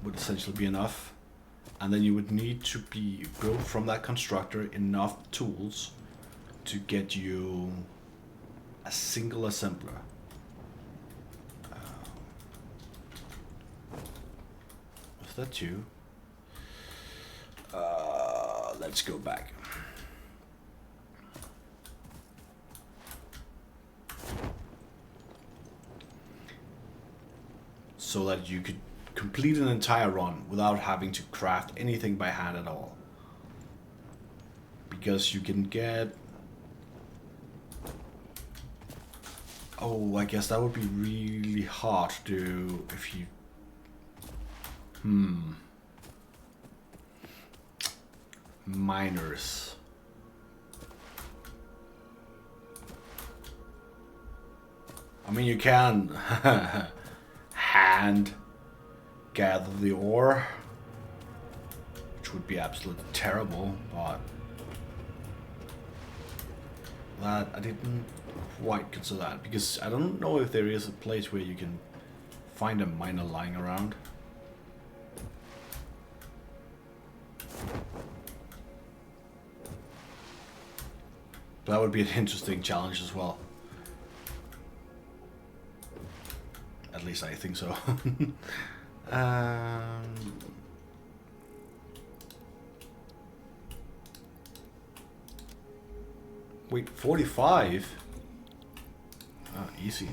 would essentially be enough, and then you would need to be built from that constructor enough tools to get you a single assembler. Was that you? Let's go back. So that you could complete an entire run without having to craft anything by hand at all. Because you can get... Oh, I guess that would be really hard to do if you... Miners. I mean, you can hand gather the ore, which would be absolutely terrible, but that I didn't quite consider that, because I don't know if there is a place where you can find a miner lying around. That would be an interesting challenge as well. At least I think so. Wait, 45? Ah, easy.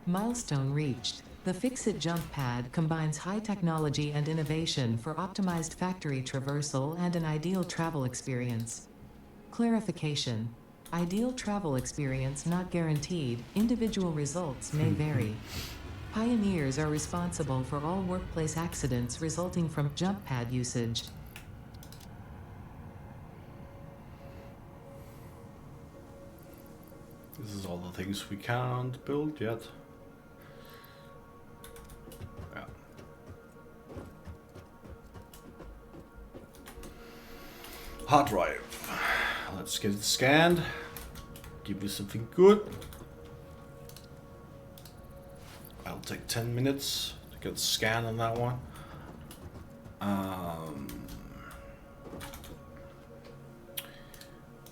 Milestone reached. The Fix-It jump pad combines high technology and innovation for optimized factory traversal and an ideal travel experience. Clarification. Ideal travel experience not guaranteed, individual results may vary. Pioneers are responsible for all workplace accidents resulting from jump pad usage. This is all the things we can't build yet. Yeah. Hard drive. Let's get it scanned. Give me something good. I'll take 10 minutes to get scanned on that one.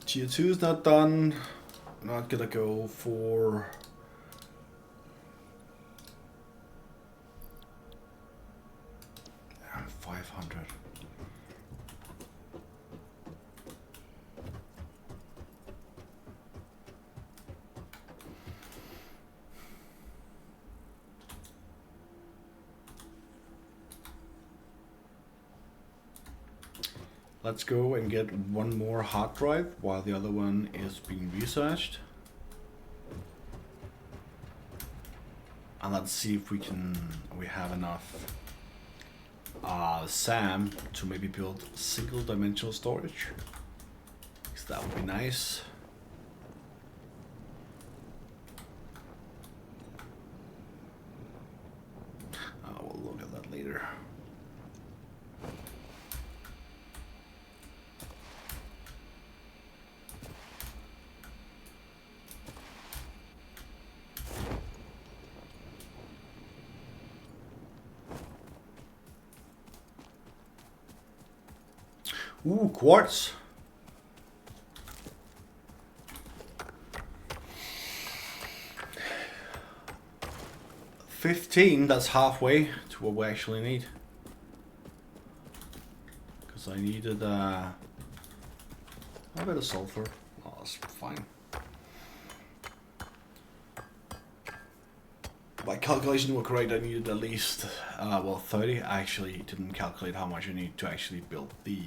Tier 2 is not done. Not gonna go for... I'm 500. Let's go and get one more hard drive while the other one is being researched. And let's see if we have enough SAM to maybe build single dimensional storage. Because that would be nice. We'll look at that later. Ooh, quartz. $15, that's halfway to what we actually need. Because I needed a bit of sulfur. Oh, that's fine. my calculation were correct, I needed at least, 30. I actually didn't calculate how much I need to actually build the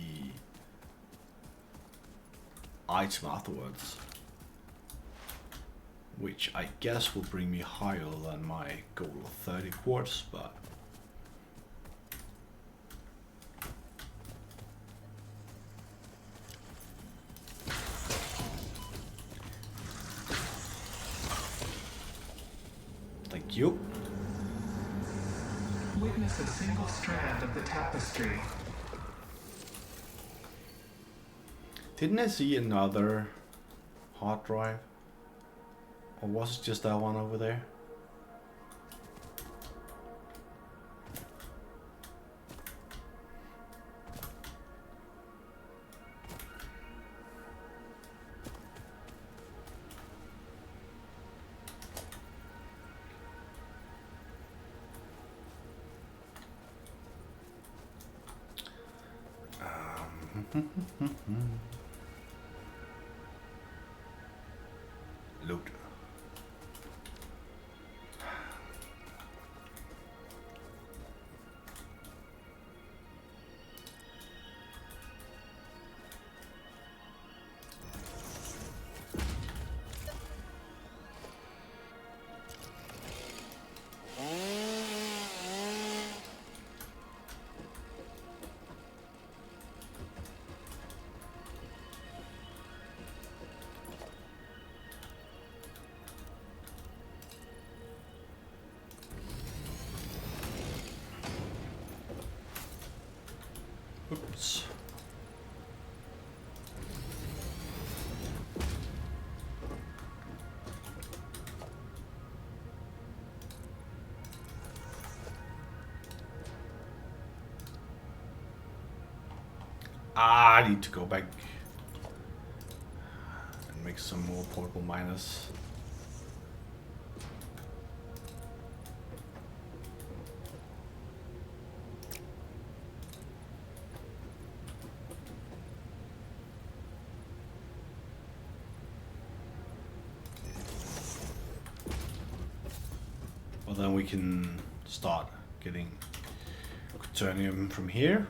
item afterwards. Which I guess will bring me higher than my goal of 30 quartz, but... Thank you. Witness a single strand of the tapestry. Didn't I see another hard drive? Or was it just that one over there? Loot. Oops. I need to go back and make some more portable miners. Well, then we can start getting caterium from here.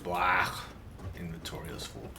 Blah. Inventory is full.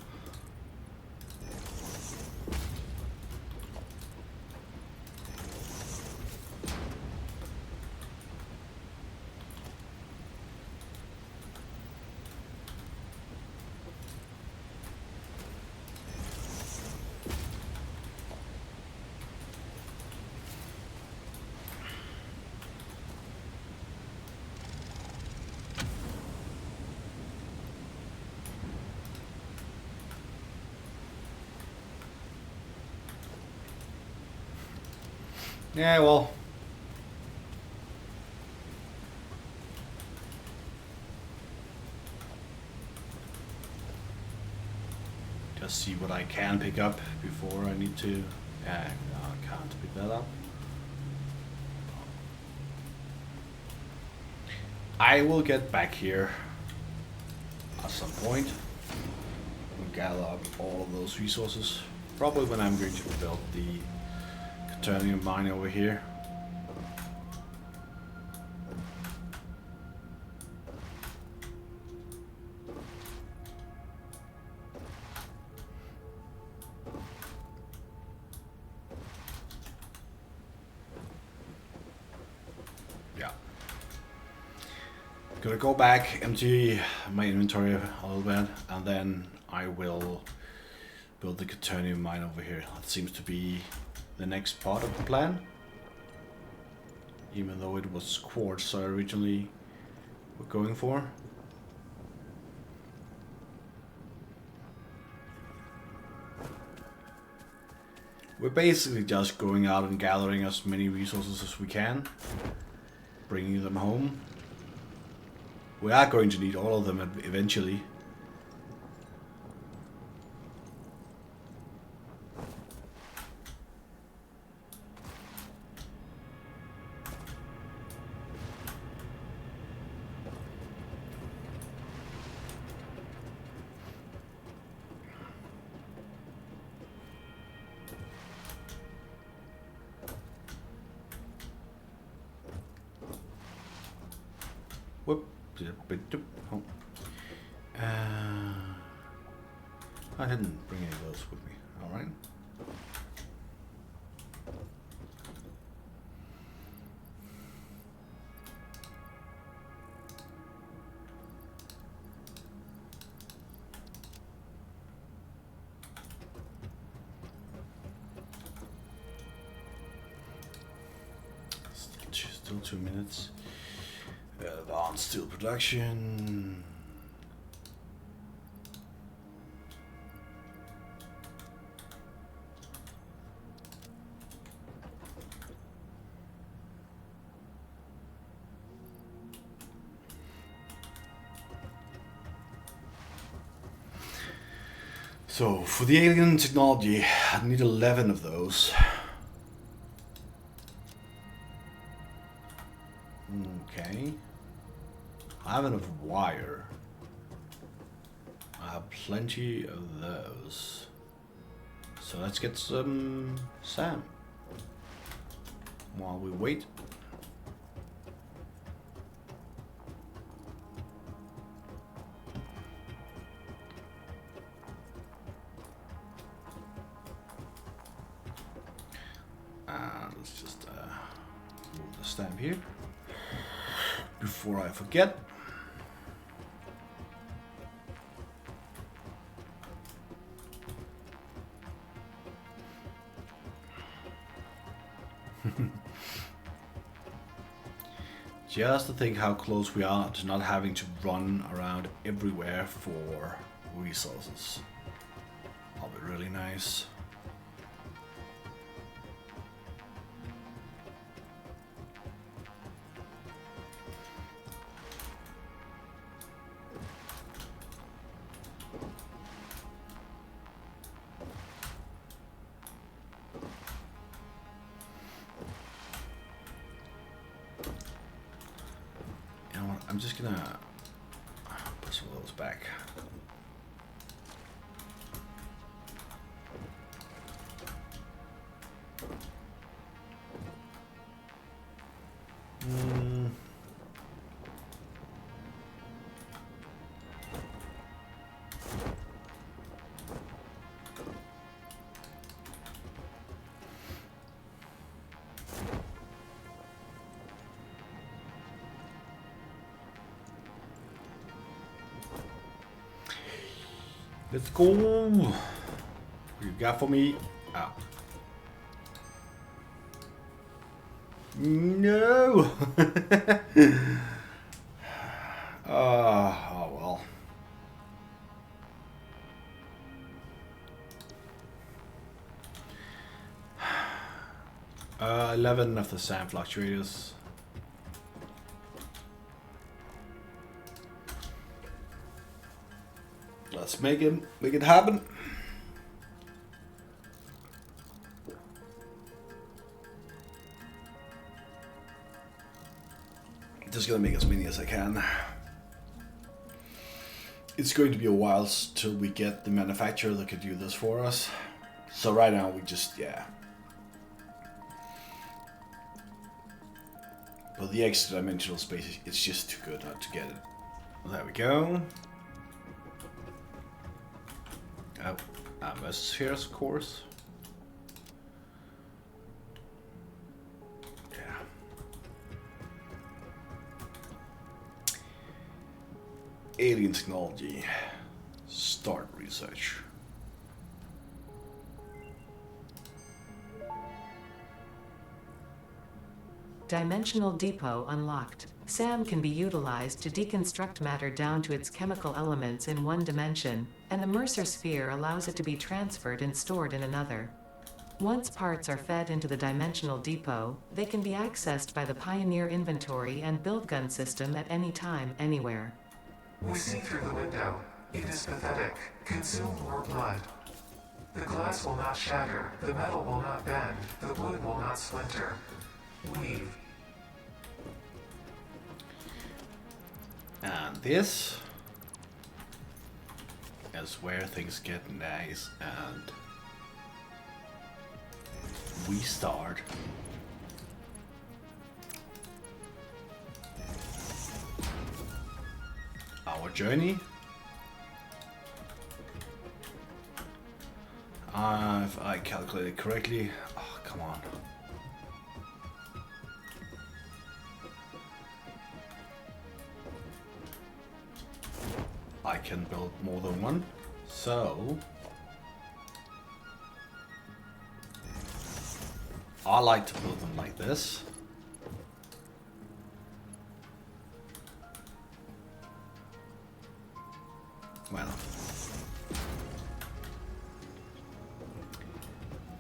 Yeah, well. Just see what I can pick up before I need to... Yeah, no, I can't pick that up. I will get back here at some point and gather up all of those resources. Probably when I'm going to build the caterium mine over here. Yeah. Gonna go back, empty my inventory a little bit, and then I will build the caterium mine over here. That seems to be the next part of the plan, even though it was quartz I originally were going for. We're basically just going out and gathering as many resources as we can, bringing them home. We are going to need all of them eventually. Whoop. Oh. I didn't bring any of those with me. Alright. Still 2 minutes. Advanced steel production. So for the alien technology, I need 11 of those. Okay. I have enough wire. I have plenty of those. So let's get some SAM while we wait. Let's just move the stamp here before I forget. Just to think how close we are to not having to run around everywhere for resources. That'll be really nice. I'm just gonna put some of those back. Let's go. What you got for me? Ah. No. Oh well. 11 of the SAM fluctuators. Let's make it happen. Just gonna make as many as I can. It's going to be a while till we get the manufacturer that could do this for us. So right now we just, yeah. But the extra dimensional space, it's just too good not to get it. There we go. Oh, atmospheres, of course. Yeah. Alien technology. Start research. Dimensional depot unlocked. SAM can be utilized to deconstruct matter down to its chemical elements in one dimension, and the Mercer sphere allows it to be transferred and stored in another. Once parts are fed into the dimensional depot, they can be accessed by the Pioneer inventory and build gun system at any time, anywhere. We see through the window. It is pathetic. Consume more blood. The glass will not shatter. The metal will not bend. The wood will not splinter. Leave. And this is where things get nice, and we start our journey. If I calculated correctly, oh, come on. I can build more than one, so I like to build them like this. Well,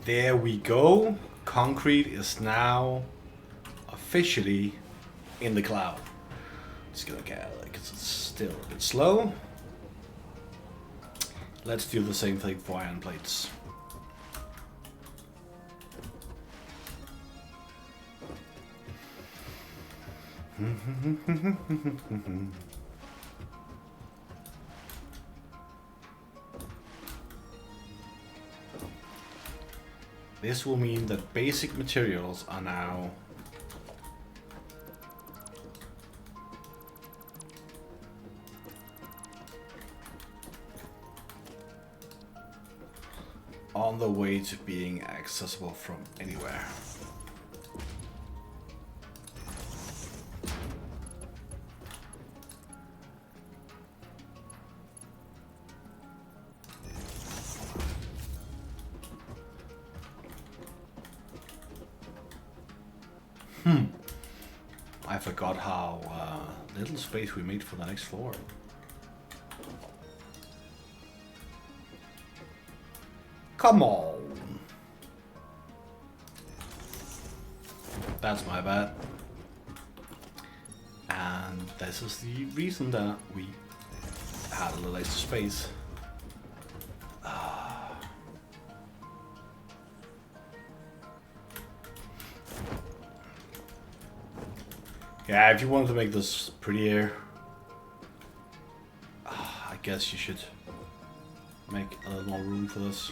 there we go. Concrete is now officially in the cloud. Just gonna get like it's still a bit slow. Let's do the same thing for iron plates. This will mean that basic materials are now on the way to being accessible from anywhere. I forgot how little space we made for the next floor. Come on. That's my bad. And this is the reason that we had a little extra space. Yeah, if you wanted to make this prettier, I guess you should make a little more room for this.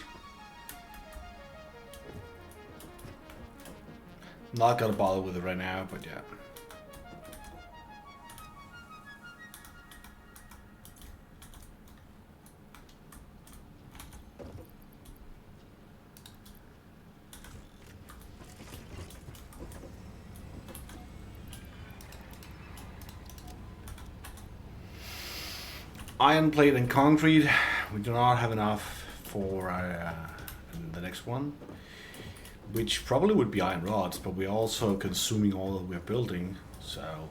Not gonna bother with it right now, but yeah. Iron plate and concrete. We do not have enough for the next one, which probably would be iron rods, but we're also consuming all that we're building, so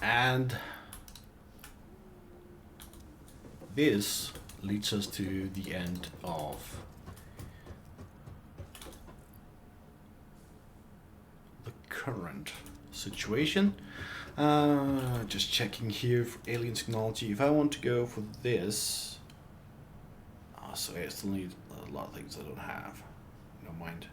and this leads us to the end of the current situation. Just checking here for alien technology. If I want to go for this, so I still need a lot of things I don't have. Don't mind.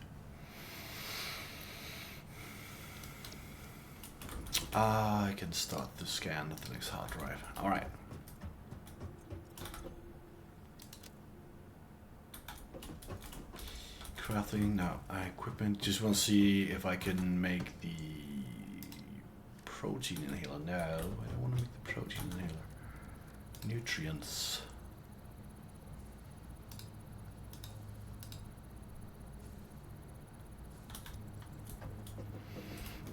I can start the scan of the next hard drive. All right. Crafting, no. Equipment, just want to see if I can make the protein inhaler. No, I don't want to make the protein inhaler. Nutrients.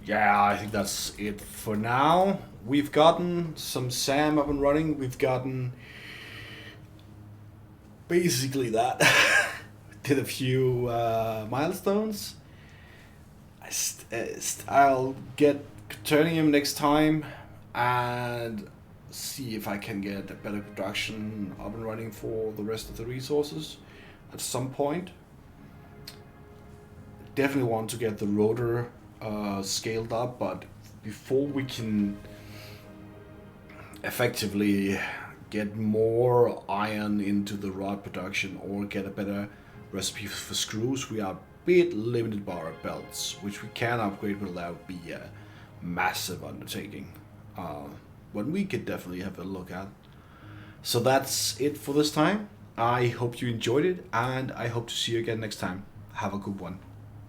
Yeah, I think that's it for now. We've gotten some SAM up and running. We've gotten basically that. Did a few milestones. I'll get caterium next time and see if I can get a better production up and running for the rest of the resources at some point. Definitely want to get the rotor scaled up, but before we can effectively get more iron into the rod production or get a better recipe for screws, we are a bit limited by our belts, which we can upgrade, but that would be a massive undertaking. One we could definitely have a look at. So that's it for this time. I hope you enjoyed it, and I hope to see you again next time. Have a good one.